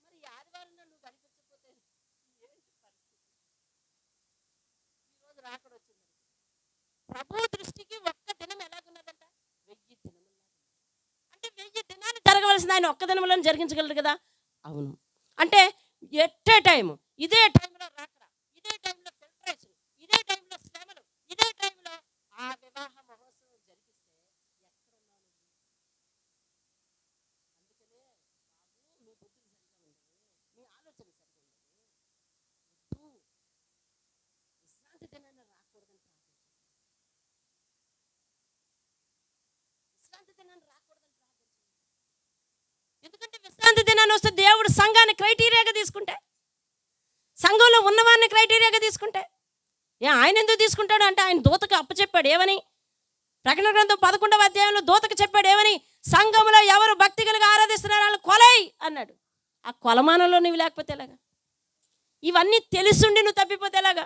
మరి ఈ ఆదివారం నాడు నువ్వు కనిపించకపోతే ఏంటి పరిస్థితి? ఈరోజు రాకడ వచ్చింది. ప్రభు దృష్టికి ఒక్క దినం ఎలాగున్నదంట? 1000 దినములు. అంటే 1000 దినాలు జరగవలసింది ఆయన ఒక్క దినంలో జరిగించగలరు కదా? అవును. అంటే ఎట్ ఏ టైం, ఇదే టైంలో రాకడ, ఇదే టైంలో ఫిల్టరేషన్, ఇదే టైంలో శ్రమలు, ఇదే టైంలో ఆ వివాహ మహోత్సవం జరిగిస్తే ఎక్కడున్నాను? అందుకనే బాబు, మీ బుద్ధి సరిగా ఉండదు, మీ ఆలోచన సరిగా ఉండదు. విశ్రాంతి దినాన్ని రాకూడదని ప్రార్థించాలి. విశ్రాంతి దినాన్ని రాకూడదని ప్రార్థించాలి. ఎందుకంటే విశ్రాంతి దినాన్ని వస్తే దేవుడు సంఘాన్ని క్రైటీరియాగా తీసుకుంటే, సంఘంలో ఉన్నవారిని క్రైటీరియాగా తీసుకుంటే, ఆయన ఎందుకు తీసుకుంటాడు అంటే, ఆయన దూతకు అప్పచెప్పాడు ఏమని? ప్రకటన గ్రంథం 11వ అధ్యాయంలో దూతకు చెప్పాడు ఏమని? సంఘంలో ఎవరు భక్తి కలిగి ఆరాధిస్తున్నారు వాళ్ళు కొలై అన్నాడు. ఆ కొలమానంలో నువ్వు లేకపోతే ఎలాగా? ఇవన్నీ తెలుసుండి నువ్వు తప్పిపోతే ఎలాగా?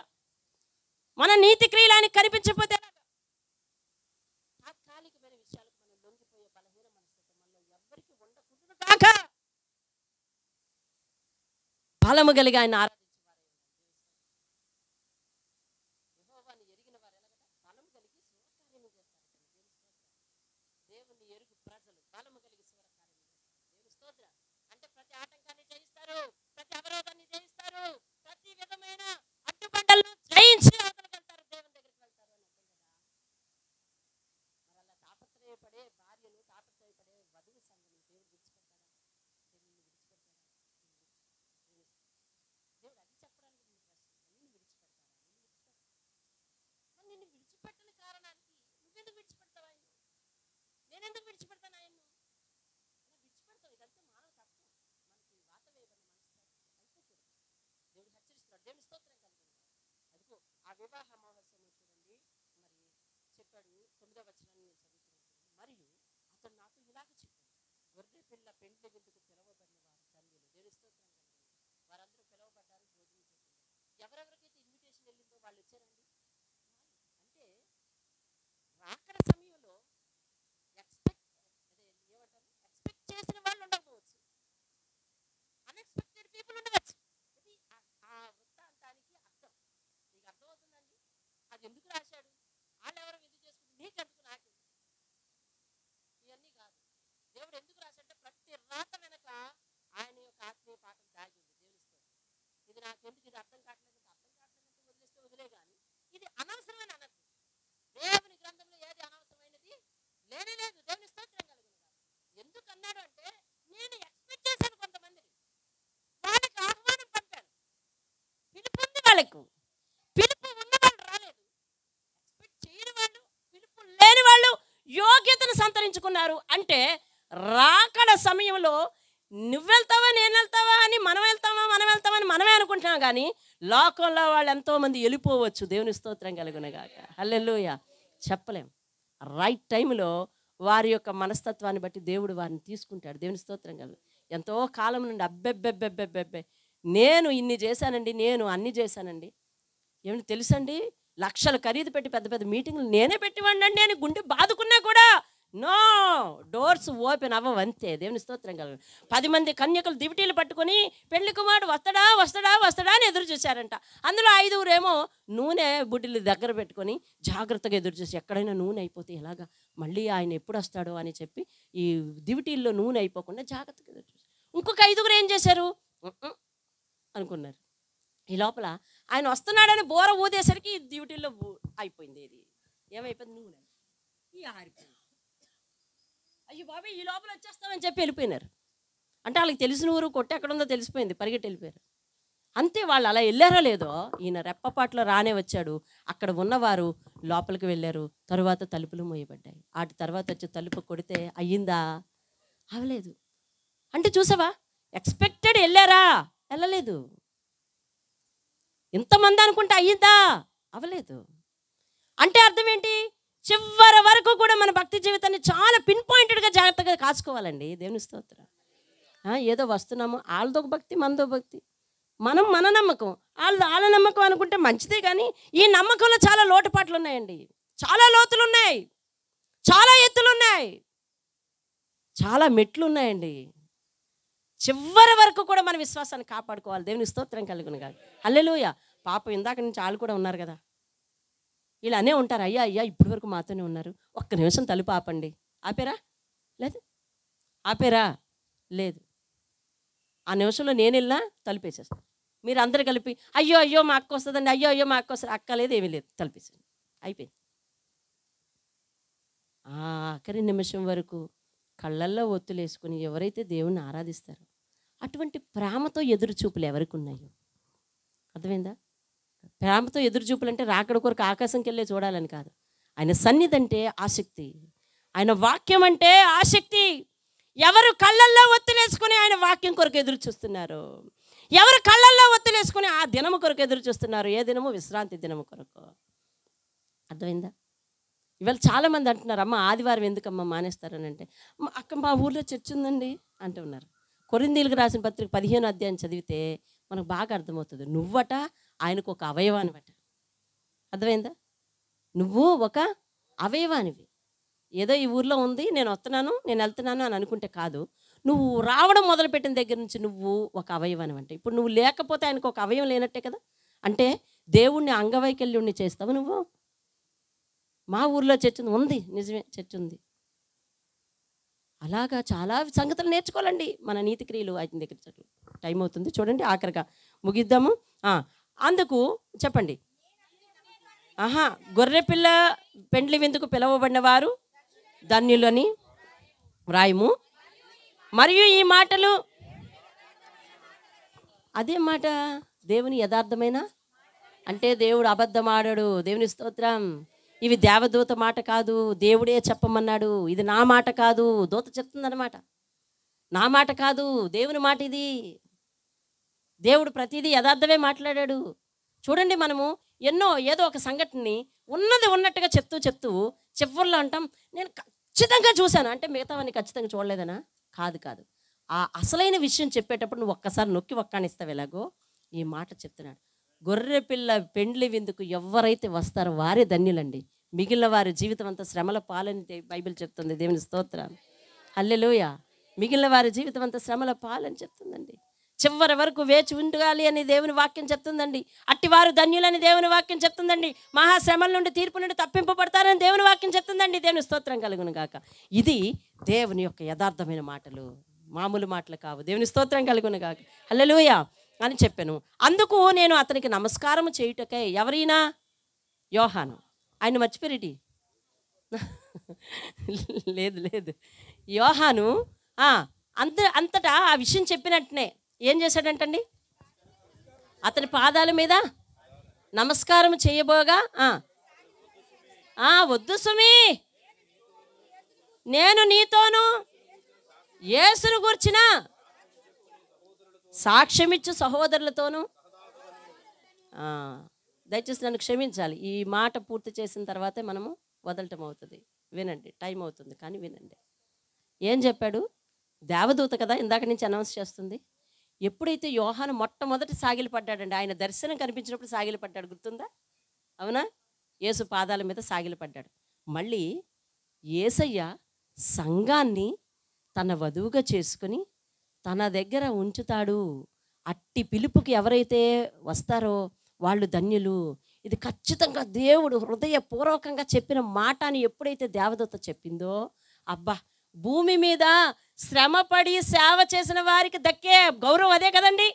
మన నీతి క్రియలానికి కనిపించకపోతే ఎలాగా? తాత్కాలికమైన విషయాలకు మనం లొంగిపోయే బలహీన మనస్తత్వం మనలో ఎవరికి ఉండకూడదు కాక, బలము కలిగి ఆయన ఆరాధించేవారు, యెహోవాను ఎరిగిన వారు ఎలాగట? బలము కలిగి శూరకార్యము చేస్తారు. దేవుని ఎరుగు ప్రజలు బలము కలిగి శూరకార్యము చేస్తారు. దేవుని స్తోత్రం. అంటే ప్రతి ఆటంకాన్ని జయిస్తారు, ప్రతి అవరోధాన్ని జయిస్తారు, ప్రతి విధమైన అడ్డుబండలను ఎందుకు విడిచిపెడతాను ఆయన్ను? విడిచిపెడతావు, ఇదంతా మానవ తత్వం. మనకి వాత వేయబడిన మనసు దేవుడు హెచ్చరిస్తున్నాడు. దేవుని స్తోత్రం కలుగుతుంది. అదిగో ఆ వివాహ మహోత్సవం చూడండి, మరి చెప్పాడు 9వ వచనాన్ని నేను చదువుతున్నాను. మరియు అతడు నాతో ఇలాగ చెప్పాడు, గొర్రె పిల్ల పెండ్లి విందుకు పిలవబడిన వారు ధన్యులు. దేవుని స్తోత్రం కలుగుతుంది. వారందరూ పిలవబడ్డారు, భోజనం చేశారు. ఎవరెవరికైతే ఇన్విటేషన్ వెళ్ళిందో వాళ్ళు వచ్చారండి. అంటే రాకడ సమయంలో ఎక్స్పెక్ట్ చేసిన వాళ్ళు ఉండకపోవచ్చు, అన్ఎక్స్పెక్టెడ్ పీపుల్ ఉండవచ్చు. ఇది ఆ వృత్తాంతానికి అర్థం. నీకు అర్థమవుతుందండి? అది ఎందుకు రాశాడు, వాళ్ళు ఎవరో ఎందుకు చేసుకుంటే నీకెందుకు, నాకు ఇవన్నీ కాదు. దేవుడు ఎందుకు రాశాడంటే ప్రతి రాత వెనక ఆయన యొక్క ఆత్మీయ పాఠం దాగి ఉంది. దేవునిస్తూ ఇది నాకెందుకు, ఇది అర్థం కావట్లేదు, వదిలేస్తే వదిలే, కానీ ఇది అనవసరమైన అనర్థం. దేవుని గ్రంథంలో ఏది అనవసరమైనది లేనే లేదు. దేవుని స్తోత్రం కలుగును. ఎందుకు అన్నాడు అంటే, నేను ఎక్స్పెక్ట్ చేశాను కొంతమందిని, వాళ్ళకి ఆహ్వానం పంపాను, పిలుపు ఉంది వాళ్ళకు, పిలుపు ఉన్న వాళ్ళు రాలేదు. ఎక్స్పెక్ట్ చేయని వాళ్ళు, పిలుపు లేని వాళ్ళు యోగ్యతను సంతరించుకున్నారు. అంటే రాకడ సమయంలో నువ్వెళ్తావా నేను వెళ్తావా అని మనం వెళ్తామని మనమే అనుకుంటున్నాం, కానీ లోకంలో వాళ్ళు ఎంతోమంది వెళ్ళిపోవచ్చు. దేవుని స్తోత్రం కలుగునగాక. హల్లెలూయా. చెప్పలేం. రైట్ టైంలో వారి యొక్క మనస్తత్వాన్ని బట్టి దేవుడు వారిని తీసుకుంటాడు. దేవుని స్తోత్రం కలుగు. ఎంతో కాలం నుండి అబ్బెబ్బెబ్బెబ్బెబ్బెబ్బె నేను ఇన్ని చేశానండి, నేను అన్ని చేశానండి, ఏమిటి తెలుసండి, లక్షలు ఖరీదు పెట్టి పెద్ద పెద్ద మీటింగ్లు నేనే పెట్టివ్వండి అని గుండె బాదుకున్నా కూడా నో, డోర్స్ ఓపెన్ అవ్వవంతే. దేవుని స్తోత్రం కలుగు. 10 మంది కన్యకలు దివిటీలు పట్టుకొని పెళ్లి కుమారుడు వస్తాడా వస్తాడా వస్తాడా అని ఎదురు చూశారంట. అందులో 5 నూనె బుడ్డిలు దగ్గర పెట్టుకొని జాగ్రత్తగా ఎదురు చూసి, ఎక్కడైనా నూనె అయిపోతే ఎలాగా, మళ్ళీ ఆయన ఎప్పుడు వస్తాడో అని చెప్పి ఈ దివిటీల్లో నూనె అయిపోకుండా జాగ్రత్తగా ఎదురు చూసి, ఇంకొక 5 ఏం చేశారు అనుకున్నారు. ఈ లోపల ఆయన వస్తున్నాడని బోర ఊదేసరికి డ్యూటీలో అయిపోయింది. ఇది ఏమైపోయింది, నూనె ఈ ఆరిపోయింది. అయ్యో బాబా, ఈ లోపల వచ్చేస్తామని చెప్పి వెళ్ళిపోయినారు. అంటే వాళ్ళకి తెలిసిన ఊరు కొట్టు ఎక్కడుందో తెలిసిపోయింది, పరిగెట్టి వెళ్ళిపోయారు. అంతే. వాళ్ళు అలా వెళ్ళారో లేదో, ఈయన రెప్పపాట్లో రానే వచ్చాడు. అక్కడ ఉన్నవారు లోపలికి వెళ్ళారు. తరువాత తలుపులు మూయబడ్డాయి. వాటి తర్వాత వచ్చి తలుపు కొడితే అయ్యిందా, అవలేదు. అంటే చూసావా, ఎక్స్పెక్టెడ్ వెళ్ళారా, వెళ్ళలేదు. ఇంతమంది అనుకుంటే అయ్యిందా, అవలేదు. అంటే అర్థం ఏంటి, చివరి వరకు కూడా మన భక్తి జీవితాన్ని చాలా పిన్ పాయింటెడ్గా జాగ్రత్తగా కాచుకోవాలండి. దేవుని స్తోత్రం. ఏదో వస్తున్నాము, వాళ్ళదో భక్తి మనదో భక్తి, మనం మన నమ్మకం, వాళ్ళ నమ్మకం అనుకుంటే మంచిదే, కానీ ఈ నమ్మకంలో చాలా లోటుపాట్లు ఉన్నాయండి, చాలా లోతులు ఉన్నాయి, చాలా ఎత్తులు ఉన్నాయి, చాలా మెట్లు ఉన్నాయండి. చివరి వరకు కూడా మన విశ్వాసాన్ని కాపాడుకోవాలి. దేవుని స్తోత్రం కలుగును కాదు. హల్లెలూయా. పాపం ఇందాక నుంచి వాళ్ళు కూడా ఉన్నారు కదా, వీళ్ళు అనే ఉంటారు, అయ్యా అయ్యా ఇప్పటి వరకు మాతోనే ఉన్నారు, ఒక్క నిమిషం తలుపు ఆపండి. ఆపేరా? లేదు. ఆపేరా? లేదు. ఆ నిమిషంలో నేను వెళ్ళినా తలుపేసేస్తాను. మీరు అందరు కలిపి అయ్యో అయ్యో మా అక్క వస్తుందండి, అయ్యో అయ్యో మా అక్క వస్తుంది, అక్క లేదు ఏమీ లేదు, తలుపేసాను, అయిపోయింది. ఆఖరి నిమిషం వరకు కళ్ళల్లో ఒత్తులేసుకుని ఎవరైతే దేవుణ్ణి ఆరాధిస్తారో అటువంటి ప్రేమతో ఎదురు చూపులు ఎవరికి ఉన్నాయో, అర్థమైందా? ప్రేమతో ఎదురు చూపులు అంటే రాకడ కొరకు ఆకాశంకి వెళ్ళే చూడాలని కాదు. ఆయన సన్నిధి అంటే ఆసక్తి, ఆయన వాక్యం అంటే ఆసక్తి. ఎవరు కళ్ళల్లో ఒత్తులేసుకుని ఆయన వాక్యం కొరకు ఎదురు చూస్తున్నారు, ఎవరు కళ్ళల్లో ఒత్తులేసుకుని ఆ దినము కొరకు ఎదురు చూస్తున్నారు, ఏ దినము? విశ్రాంతి దినము కొరకు. అర్థమైందా? ఇవాళ చాలామంది అంటున్నారు, అమ్మ ఆదివారం ఎందుకమ్మా మానేస్తారని అంటే, అక్క మా ఊర్లో చర్చ్ ఉందండి అంటూ ఉన్నారు. కొరింథీయులకు రాసిన పత్రిక 15వ అధ్యాయం చదివితే మనకు బాగా అర్థమవుతుంది. నువ్వట ఆయనకు ఒక అవయవానివట. అర్థమైందా? నువ్వు ఒక అవయవానివి. ఏదో ఈ ఊర్లో ఉంది, నేను వస్తున్నాను, నేను వెళ్తున్నాను అని అనుకుంటే కాదు. నువ్వు రావడం మొదలుపెట్టిన దగ్గర నుంచి నువ్వు ఒక అవయవానివి. అంటే ఇప్పుడు నువ్వు లేకపోతే ఆయనకు ఒక అవయవం లేనట్టే కదా. అంటే దేవుణ్ణి అంగవైకల్యుణ్ణి చేస్తావు నువ్వు. మా ఊర్లో చర్చ్ ఉంది, నిజమే చర్చ్ ఉంది. అలాగా చాలా సంగతులు నేర్చుకోవాలండి. మన నీతి క్రియలు ఆయన దగ్గర చదువు. టైం అవుతుంది చూడండి, ఆఖరిగా ముగిద్దాము. అందుకు చెప్పండి. గొర్రెపిల్ల పెండ్లి విందుకు పిలవబడిన వారు ధన్యులని వ్రాయము. మరియు ఈ మాటలు, అదే మాట దేవుని యథార్థమైన అంటే దేవుడు అబద్ధమాడాడు. దేవుని స్తోత్రం. ఇవి దేవదూత మాట కాదు, దేవుడే చెప్పమన్నాడు, ఇది నా మాట కాదు. దూత చెప్తుందన్నమాట, నా మాట కాదు, దేవుని మాట ఇది. దేవుడు ప్రతిదీ యథార్థమే మాట్లాడాడు. చూడండి, మనము ఏదో ఒక సంఘటనని ఉన్నది ఉన్నట్టుగా చెప్తూ చెప్తూ చివరిలో అంటాం, నేను ఖచ్చితంగా చూశాను అంటే మిగతావన్నీ ఖచ్చితంగా చూడలేదనా? కాదు కాదు. ఆ అసలైన విషయం చెప్పేటప్పుడు నువ్వు ఒక్కసారి నొక్కి ఒక్కానిస్తావు. ఎలాగో ఈ మాట చెప్తున్నాడు, గొర్రె పిల్ల పెండ్లి విందుకు ఎవరైతే వస్తారో వారే ధన్యులండి, మిగిలిన వారి జీవితం అంతా శ్రమల పాలని బైబిల్ చెప్తుంది. దేవుని స్తోత్రం, హల్లెలూయా. మిగిలిన వారి జీవితం అంతా శ్రమల పాలని చెప్తుందండి. చివరి వరకు వేచి ఉండాలి అని దేవుని వాక్యం చెప్తుందండి. అట్టివారు ధన్యులని దేవుని వాక్యం చెప్తుందండి. మహాశ్రమల నుండి, తీర్పు నుండి తప్పింపబడతారని దేవుని వాక్యం చెప్తుందండి. దేవుని స్తోత్రం కలుగును గాక. ఇది దేవుని యొక్క యథార్థమైన మాటలు, మామూలు మాటలు కావు. దేవుని స్తోత్రం కలుగును గాక, హల్లెలూయా అని చెప్పాను. అందుకు నేను అతనికి నమస్కారం చేయుటకై, ఎవరైనా యోహాను, ఆయన మర్చిపోయేటి లేదు లేదు, యోహాను అంతటా ఆ విషయం చెప్పినట్టునే ఏం చేశాడంటండి, అతని పాదాల మీద నమస్కారం చేయబోగా, వద్దు సుమి, నేను నీతోను యేసును గూర్చిన సాక్ష్యమిచ్చు సహోదరులతోనూ. దయచేసి నన్ను క్షమించాలి, ఈ మాట పూర్తి చేసిన తర్వాతే మనము వదలటం అవుతుంది. వినండి, టైం అవుతుంది కానీ వినండి. ఏం చెప్పాడు? దేవదూత కదా ఇందాక నుంచి అనౌన్స్ చేస్తుంది. ఎప్పుడైతే యోహాను మొట్టమొదటి సాగిలపడ్డాడండి, ఆయన దర్శనం కనిపించినప్పుడు సాగిలపడ్డాడు, గుర్తుందా? అవునా? యేసు పాదాల మీద సాగిలపడ్డాడు. మళ్ళీ యేసయ్య సంఘాన్ని తన వధువుగా చేసుకుని తన దగ్గర ఉంచుతాడు. అట్టి పిలుపుకి ఎవరైతే వస్తారో వాళ్ళు ధన్యులు. ఇది ఖచ్చితంగా దేవుడు హృదయపూర్వకంగా చెప్పిన మాట అని ఎప్పుడైతే దేవదూత చెప్పిందో, అబ్బా, భూమి మీద శ్రమపడి సేవ చేసిన వారికి దక్కే గౌరవం అదే కదండి.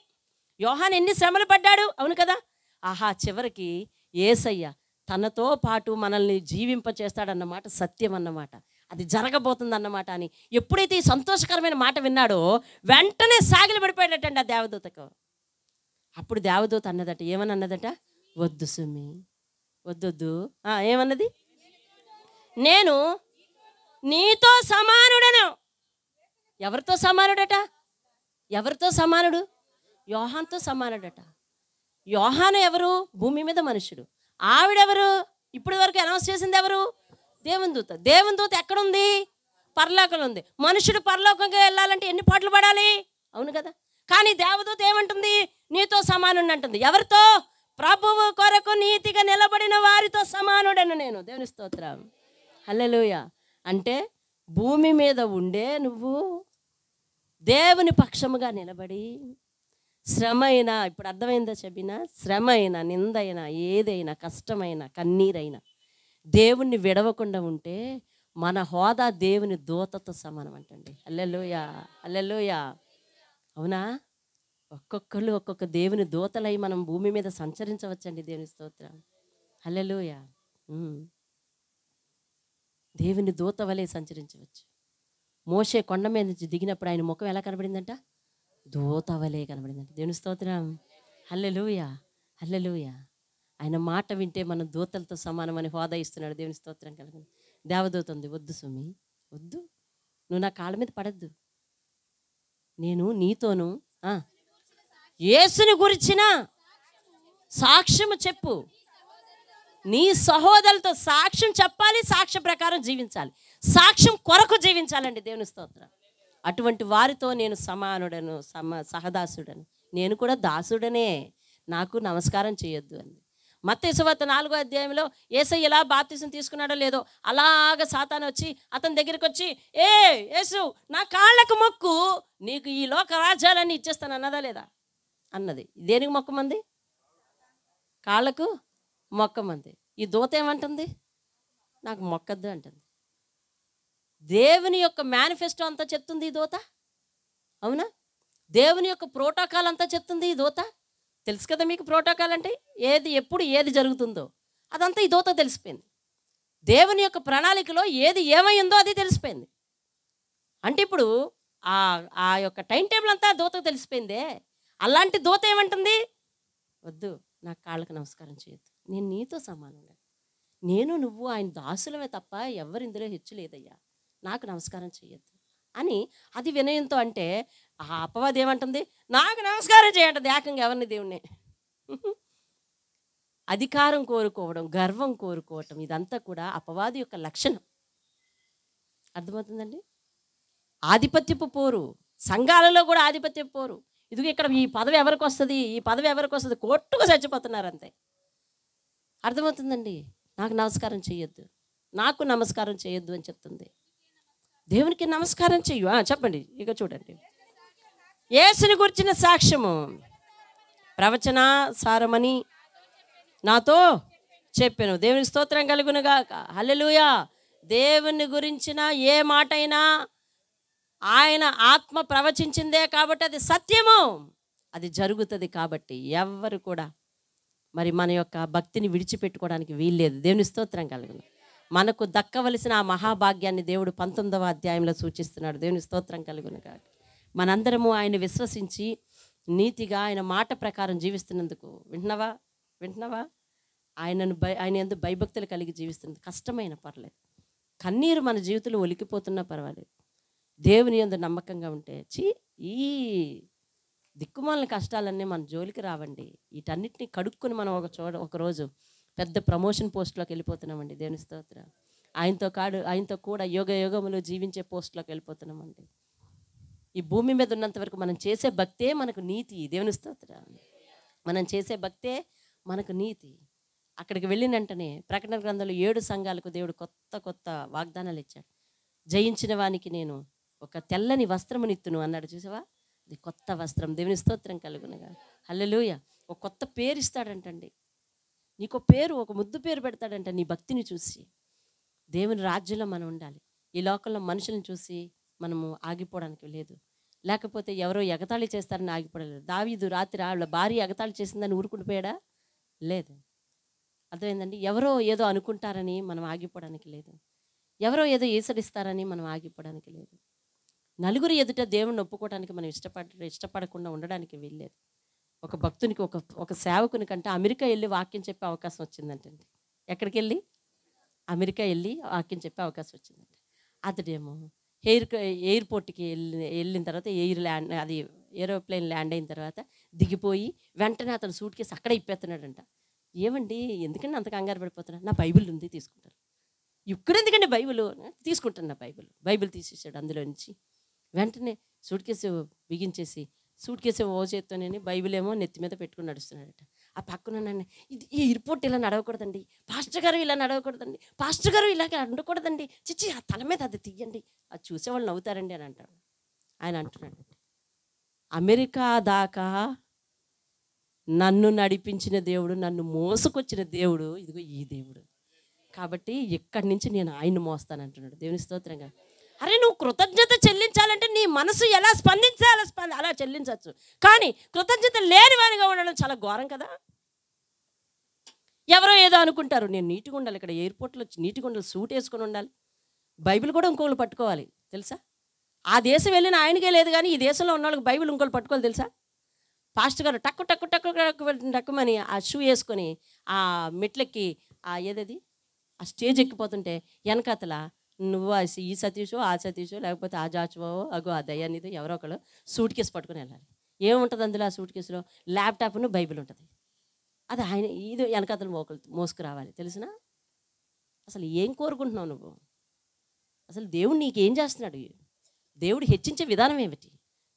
యోహాను ఎన్ని శ్రమలు పడ్డాడు, అవును కదా? ఆహా, చివరికి యేసయ్య తనతో పాటు మనల్ని జీవింపచేస్తాడన్నమాట సత్యం అన్నమాట, అది జరగబోతుందన్నమాట అని ఎప్పుడైతే ఈ సంతోషకరమైన మాట విన్నాడో వెంటనే సాగిలి పడిపోయాడటండి ఆ దేవదూతకు. అప్పుడు దేవదూత అన్నదట, ఏమని అన్నదట? వద్దు సుమి, వద్దొద్దు. ఏమన్నది? నేను నీతో సమానుడను. ఎవరితో సమానుడట? ఎవరితో సమానుడు? యోహానుతో సమానుడట. యోహాను ఎవరు? భూమి మీద మనుషుడు. ఆవిడెవరు? ఇప్పటి వరకు అనౌన్స్ చేసింది ఎవరు? దేవుని దూత. దేవుని దూత ఎక్కడుంది? పరలోకంలో ఉంది. మనుషుడు పరలోకంగా వెళ్ళాలంటే ఎన్ని పాటలు పడాలి, అవును కదా? కానీ దేవదూత ఏమంటుంది? నీతో సమానుడు అంటుంది. ఎవరితో? ప్రభువు కొరకు నీతిగా నిలబడిన వారితో సమానుడను నేను. దేవుని స్తోత్రం, హల్లెలూయా. అంటే భూమి మీద ఉండే నువ్వు దేవుని పక్షముగా నిలబడి శ్రమ అయినా, ఇప్పుడు అర్థమైందా చెప్పినా, శ్రమ అయినా, నిందైనా, ఏదైనా, కష్టమైనా, కన్నీరైనా దేవుణ్ణి విడవకుండా ఉంటే మన హోదా దేవుని దూతతో సమానం అంటండి. హల్లెలూయా, హల్లెలూయా. అవునా? ఒక్కొక్కళ్ళు ఒక్కొక్క దేవుని దూతలై మనం భూమి మీద సంచరించవచ్చండి. దేవుని స్తోత్రం, హల్లెలూయా. దేవుని దూత వలె సంచరించవచ్చు. మోషే కొండ మీద నుంచి దిగినప్పుడు ఆయన ముఖం ఎలా కనబడిందంట? దూత వలె కనబడిందంట. దేవుని స్తోత్రం, హల్లెలూయా, హల్లెలూయా. ఆయన మాట వింటే మనం దూతలతో సమానమని హోదా ఇస్తున్నాడు. దేవుని స్తోత్రం కలుగును. దేవదూత ఉంది, వద్దు సుమి, వద్దు, నువ్వు నా కాళ్ళ మీద పడద్దు, నేను నీతోను యేసుని గురించిన సాక్ష్యము చెప్పు. నీ సహోదరులతో సాక్ష్యం చెప్పాలి, సాక్ష్య ప్రకారం జీవించాలి, సాక్ష్యం కొరకు జీవించాలండి. దేవుని స్తోత్రం. అటువంటి వారితో నేను సమానుడను, సహదాసుడను, నేను కూడా దాసుడనే, నాకు నమస్కారం చేయొద్దు అంది. మత్తయి సువార్త 4వ అధ్యాయంలో యేసయ్య ఎలా బాప్తిసం తీసుకున్నాడో లేదో అలాగ సాతాను వచ్చి అతని దగ్గరికి వచ్చి, యేసు నా కాళ్ళకు మొక్కు, నీకు ఈ లోక రాజ్యాలన్నీ ఇచ్చేస్తాను అన్నదా లేదా? అన్నది. దేనికి మొక్కమంది? కాళ్ళకు మొక్కమంది. ఈ దూత ఏమంటుంది? నాకు మొక్కద్దు అంటుంది. దేవుని యొక్క మేనిఫెస్టో అంతా చెప్తుంది ఈ దూత, అవునా? దేవుని యొక్క ప్రోటోకాల్ అంతా చెప్తుంది ఈ దూత. తెలుసు కదా మీకు ప్రోటోకాల్ అంటే ఏది, ఎప్పుడు ఏది జరుగుతుందో అదంతా ఈ దూత తెలిసిపోయింది. దేవుని యొక్క ప్రణాళికలో ఏది ఏమైందో అది తెలిసిపోయింది. అంటే ఇప్పుడు ఆ యొక్క టైం టేబుల్ అంతా దూతకు తెలిసిపోయిందే. అలాంటి దూత ఏమంటుంది? వద్దు, నా కాళ్ళకు నమస్కారం చేయొద్దు, నేను నీతో సమానంగా, నేను నువ్వు ఆయన దాసులమే తప్ప ఎవరు ఇందులో హెచ్చు లేదయ్యా, నాకు నమస్కారం చేయొద్దు అని అది వినయంతో అంటే, ఆ అపవాది ఏమంటుంది, నాకు నమస్కారం చేయంటుంది ఏకంగా ఎవరిని, దేవుణ్ణి. అధికారం కోరుకోవడం, గర్వం కోరుకోవటం, ఇదంతా కూడా అపవాది యొక్క లక్షణం. అర్థమవుతుందండి? ఆధిపత్యపు పోరు, సంఘాలలో కూడా ఆధిపత్యపు పోరు. ఇదిగో ఇక్కడ ఈ పదవి ఎవరికి వస్తుంది, ఈ పదవి ఎవరికి వస్తుంది, కొట్టుకు చచ్చిపోతున్నారు అంతే. అర్థమవుతుందండి? నాకు నమస్కారం చేయొద్దు, నాకు నమస్కారం చేయొద్దు అని చెప్తుంది. దేవునికి నమస్కారం చెయ్యు. చెప్పండి ఇక చూడండి. యేసుని గురించిన సాక్ష్యము ప్రవచన సారమని నాతో చెప్పాను. దేవునికి స్తోత్రం కలుగునుగాక. హల్లెలూయా. దేవుని గురించిన ఏ మాట అయినా ఆయన ఆత్మ ప్రవచించిందే కాబట్టి అది సత్యము, అది జరుగుతుంది. కాబట్టి ఎవ్వరు కూడా మరి మన యొక్క భక్తిని విడిచిపెట్టుకోవడానికి వీల్లేదు. దేవుని స్తోత్రం కలుగును. మనకు దక్కవలసిన ఆ మహాభాగ్యాన్ని దేవుడు 19వ అధ్యాయంలో సూచిస్తున్నాడు. దేవుని స్తోత్రం కలుగును కాక. మనందరము ఆయన విశ్వసించి నీతిగా ఆయన మాట ప్రకారం జీవిస్తున్నందుకు వింటున్నావా ఆయన యందు భయభక్తులు కలిగి జీవిస్తున్నది కష్టమైన పర్లేదు, కన్నీరు మన జీవితంలో ఒలికిపోతున్నా పర్వాలేదు, దేవుని యందు నమ్మకంగా ఉంటే ఈ దిక్కుమాలిన కష్టాలన్నీ మన జోలికి రావండి. వీటన్నిటిని కడుక్కొని మనం ఒకరోజు పెద్ద ప్రమోషన్ పోస్ట్లోకి వెళ్ళిపోతున్నామండి. దేవుని స్తోత్రం. ఆయనతో కూడా యుగములు జీవించే పోస్ట్లోకి వెళ్ళిపోతున్నామండి. ఈ భూమి మీద ఉన్నంత వరకు మనం చేసే భక్తే మనకు నీతి. దేవుని స్తోత్రం. మనం చేసే భక్తే మనకు నీతి. అక్కడికి వెళ్ళిన వెంటనే ప్రకటన గ్రంథంలో 7 సంఘాలకు దేవుడు కొత్త వాగ్దానాలు ఇచ్చాడు. జయించిన వానికి నేను ఒక తెల్లని వస్త్రమునిత్తును అన్నాడు. చూసావా? అది కొత్త వస్త్రం. దేవుని స్తోత్రం కలుగునగా. హల్లెలూయా. ఒక కొత్త పేరు ఇస్తాడంటండి. నీకు పేరు, ఒక ముద్దు పేరు పెడతాడంట నీ భక్తిని చూసి. దేవుని రాజ్యంలో మనం ఉండాలి. ఈ లోకంలో మనుషులను చూసి మనము ఆగిపోవడానికి లేదు. లేకపోతే ఎవరో ఎగతాళి చేస్తారని ఆగిపోవలేదు. దావీదు రాత్రి వాళ్ళ భార్య ఎగతాళి చేసిందని ఊరుకుండిపోయాడా? లేదు. అర్థమైందండి? ఎవరో ఏదో అనుకుంటారని మనం ఆగిపోవడానికి లేదు. ఎవరో ఏదో ఈసడిస్తారని మనం ఆగిపోవడానికి లేదు. నలుగురు ఎదుట దేవుణ్ణి ఒప్పుకోవడానికి మనం ఇష్టపడకుండా ఉండడానికి వీల్లేదు. ఒక భక్తునికి ఒక సేవకుని కంటే అమెరికా వెళ్ళి వాక్యం చెప్పే అవకాశం వచ్చిందంటండి. ఎక్కడికి వెళ్ళి? అమెరికా వెళ్ళి వాక్యం చెప్పే అవకాశం వచ్చిందంట. అతడేమో ఎయిర్పోర్ట్కి వెళ్ళిన తర్వాత ఏరోప్లేన్ ల్యాండ్ అయిన తర్వాత దిగిపోయి వెంటనే అతను సూట్ కేసు అక్కడే ఇప్పేస్తున్నాడంట. ఏమండి ఎందుకంటే అంత కంగారు పడిపోతున్నా? నా బైబిల్ ఉంది తీసుకుంటారు. ఇక్కడ ఎందుకంటే బైబిల్ తీసుకుంటాను. నా బైబిల్ తీసేసాడు అందులో నుంచి. వెంటనే సూట్ కేసు బిగించేసి సూట్ కేసు ఓ చేత్తోనే బైబిల్ ఏమో నెత్తి మీద పెట్టుకుని నడుస్తున్నాడట. ఆ పక్కన నన్ను ఈ ఎయిర్పోర్ట్ ఇలా నడవకూడదండి, పాస్టర్ గారు ఇలా నడవకూడదండి, పాస్టర్ గారు ఇలాగ అండకూడదండి, చిచ్చి ఆ తల మీద అది తీయండి, అది చూసేవాళ్ళు నవ్వుతారండి అని అంటాడు. ఆయన అంటున్నాడు, అమెరికా దాకా నన్ను నడిపించిన దేవుడు, నన్ను మోసుకొచ్చిన దేవుడు ఇదిగో ఈ దేవుడు. కాబట్టి ఇక్కడి నుంచి నేను ఆయన్ని మోస్తాను అంటున్నాడు. దేవుని స్తోత్రంగా. అరే నువ్వు కృతజ్ఞత చెల్లించాలంటే నీ మనసు ఎలా స్పందించాలో అలా చెల్లించవచ్చు. కానీ కృతజ్ఞత లేని వారిగా ఉండడం చాలా ఘోరం కదా. ఎవరో ఏదో అనుకుంటారు. నేను నీట్గా ఉండాలి, ఇక్కడ ఎయిర్పోర్ట్లో నీట్గా ఉండాలి, సూట్ వేసుకొని ఉండాలి, బైబిల్ కూడా ఇంకోళ్ళు పట్టుకోవాలి తెలుసా. ఆ దేశం వెళ్ళిన ఆయనకే లేదు, కానీ ఈ దేశంలో ఉన్న వాళ్ళకి బైబిల్ ఇంకోళ్ళు పట్టుకోవాలి తెలుసా. పాస్టర్ గారు టక్కు టక్కు టక్కు టక్కు టక్కుమని ఆ షూ వేసుకొని ఆ మెట్లెక్కి ఏదది ఆ స్టేజ్ ఎక్కిపోతుంటే వెనకాతల నువ్వు ఈ సతీషో ఆ సతీషో లేకపోతే ఆ జాచువో అగో ఆ దయ్యానిదో ఎవరో ఒకళ్ళు సూట్ కేసు పట్టుకుని వెళ్ళాలి. ఏముంటుంది అందులో? ఆ సూట్ కేసులో ల్యాప్టాప్ను బైబిల్ ఉంటుంది. అది ఆయన ఇది వెనకాతలు మోసుకురావాలి తెలిసిన. అసలు ఏం కోరుకుంటున్నావు నువ్వు? అసలు దేవుడు నీకేం చేస్తున్నాడు? దేవుడు హెచ్చించే విధానం ఏమిటి?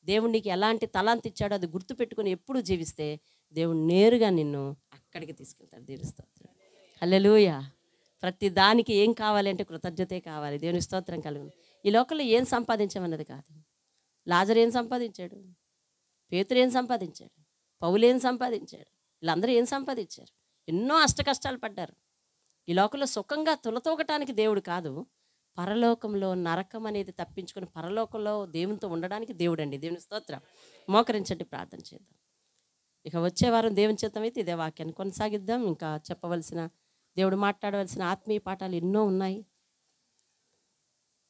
దేవుడు నీకు ఎలాంటి తలాంతి ఇచ్చాడో అది గుర్తుపెట్టుకుని ఎప్పుడు జీవిస్తే దేవుడు నేరుగా నిన్ను అక్కడికి తీసుకెళ్తాడు. దేవుని స్తోత్రం. హల్లెలూయా. ప్రతి దానికి ఏం కావాలి అంటే కృతజ్ఞతే కావాలి. దేవుని స్తోత్రం కలుగును. ఈ లోకంలో ఏం సంపాదించామన్నది కాదు. లాజరు ఏం సంపాదించాడు? పేతురు ఏం సంపాదించాడు? పౌలు ఏం సంపాదించాడు? వీళ్ళందరూ ఏం సంపాదించారు? ఎన్నో అష్టకష్టాలు పడ్డారు. ఈ లోకంలో సుఖంగా తులతూగటానికి దేవుడు కాదు, పరలోకంలో నరకం అనేది తప్పించుకొని పరలోకంలో దేవునితో ఉండడానికి దేవుడు అండి. దేవుని స్తోత్రం. మోకరించండి, ప్రార్థన చేద్దాం. ఇక వచ్చే వారం దేవుని చిత్తం అయితే ఇదే వాక్యాన్ని కొనసాగిద్దాం. ఇంకా చెప్పవలసిన దేవుడు మాట్లాడవలసిన ఆత్మీయ పాఠాలు ఎన్నో ఉన్నాయి.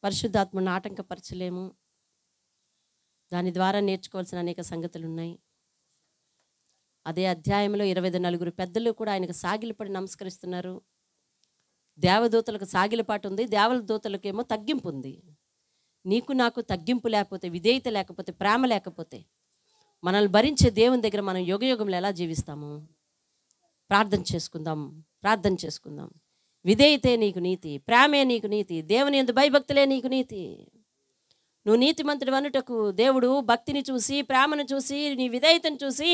పరిశుద్ధాత్మను ఆటంకపరచలేము. దాని ద్వారా నేర్చుకోవాల్సిన అనేక సంగతులు ఉన్నాయి. అదే అధ్యాయంలో 24 పెద్దలు కూడా ఆయనకు సాగిలపడి నమస్కరిస్తున్నారు. దేవదూతలకు సాగిలపాటు ఉంది, దేవదూతలకేమో తగ్గింపు ఉంది. నీకు నాకు తగ్గింపు లేకపోతే, విధేయత లేకపోతే, ప్రేమ లేకపోతే మనల్ని భరించే దేవుని దగ్గర మనం యుగయుగంలో ఎలా జీవిస్తాము? ప్రార్థన చేసుకుందాం. విధేయతే నీకు నీతి, ప్రేమే నీకు నీతి, దేవుని యందు భయభక్తులే నీకు నీతి. నువ్వు నీతిమంతుడు అనుటకు దేవుడు భక్తిని చూసి, ప్రేమను చూసి, నీ విధేయతను చూసి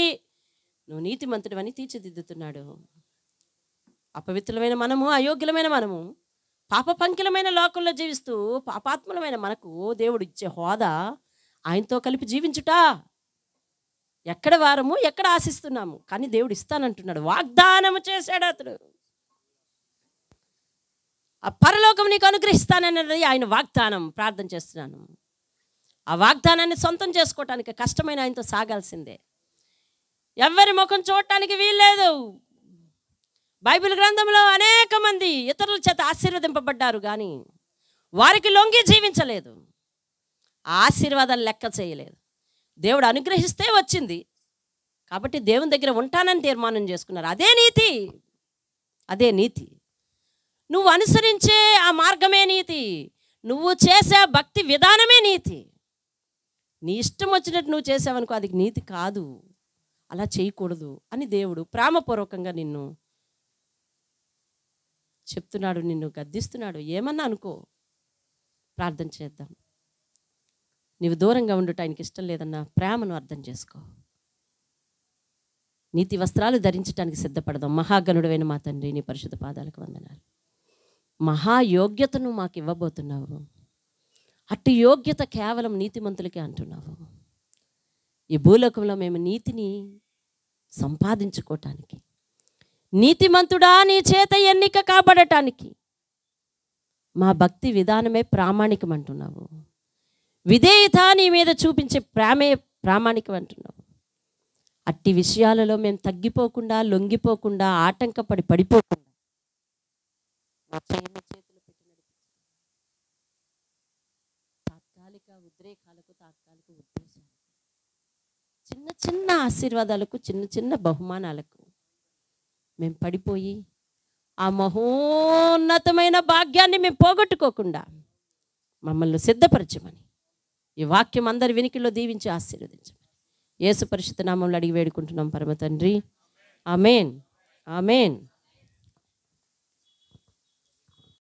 నువ్వు నీతిమంతుడు అని తీర్చిదిద్దుతున్నాడు. అపవిత్రులమైన మనము, అయోగ్యులమైన మనము, పాప పంకిలమైన లోకంలో జీవిస్తూ పాపాత్ములమైన మనకు దేవుడు ఇచ్చే హోదా ఆయనతో కలిపి జీవించుట. ఎక్కడ వారము, ఎక్కడ ఆశిస్తున్నాము, కానీ దేవుడు ఇస్తానంటున్నాడు. వాగ్దానము చేశాడు అతడు. ఆ పరలోకం నీకు అనుగ్రహిస్తానన్నది ఆయన వాగ్దానం. ప్రార్థన చేస్తున్నాను. ఆ వాగ్దానాన్ని సొంతం చేసుకోవటానికి కష్టమైన ఆయనతో సాగాల్సిందే. ఎవరి ముఖం చూడటానికి వీల్లేదు. బైబిల్ గ్రంథంలో అనేక మంది ఇతరుల చేత ఆశీర్వదింపబడ్డారు, కానీ వారికి లొంగి జీవించలేదు. ఆ ఆశీర్వాదాలు లెక్క చేయలేదు. దేవుడు అనుగ్రహిస్తే వచ్చింది కాబట్టి దేవుని దగ్గర ఉంటానని తీర్మానం చేసుకున్నారు. అదే నీతి. నువ్వు అనుసరించే ఆ మార్గమే నీతి. నువ్వు చేసే భక్తి విధానమే నీతి. నీ ఇష్టం వచ్చినట్టు నువ్వు చేసావనుకో అది నీతి కాదు. అలా చేయకూడదు అని దేవుడు ప్రేమపూర్వకంగా నిన్ను చెప్తున్నాడు, నిన్ను గద్దిస్తున్నాడు. ఏమన్నా అనుకో, ప్రార్థన చేద్దాం. నీవు దూరంగా ఉండుట ఆయనకి ఇష్టం లేదన్న ప్రేమను అర్థం చేసుకో. నీతి వస్త్రాలు ధరించడానికి సిద్ధపడదాం. మహాగణుడైన మా తండ్రి, నీ పరిశుద్ధ పాదాలకు వందనాలు. మహాయోగ్యతను మాకు ఇవ్వబోతున్నావు. అట్టి యోగ్యత కేవలం నీతిమంతులకే అంటున్నావు. ఈ భూలోకంలో మేము నీతిని సంపాదించుకోవటానికి, నీతిమంతుడా నీ చేత ఎన్నిక కాబడటానికి మా భక్తి విధానమే ప్రామాణికం అంటున్నావు. విధేయత నీ మీద చూపించే ప్రేమే ప్రామాణికం అంటున్నావు. అట్టి విషయాలలో మేము తగ్గిపోకుండా, లొంగిపోకుండా, ఆటంకపడి పడిపోకుండా మా చేతులు పెట్టి తాత్కాలిక ఉద్రేకాలకు, తాత్కాలిక ఉద్దేశాలకు, చిన్న చిన్న ఆశీర్వాదాలకు, చిన్న చిన్న బహుమానాలకు మేము పడిపోయి ఆ మహోన్నతమైన భాగ్యాన్ని మేము పోగొట్టుకోకుండా మమ్మల్ని సిద్ధపరచమని ఈ వాక్యం అందరి వినికిలో దీవించి ఆశీర్వదించమని యేసు పరిశుద్ధ నామములో అడిగి వేడుకుంటున్నాం పరమ తండ్రి. ఆమేన్.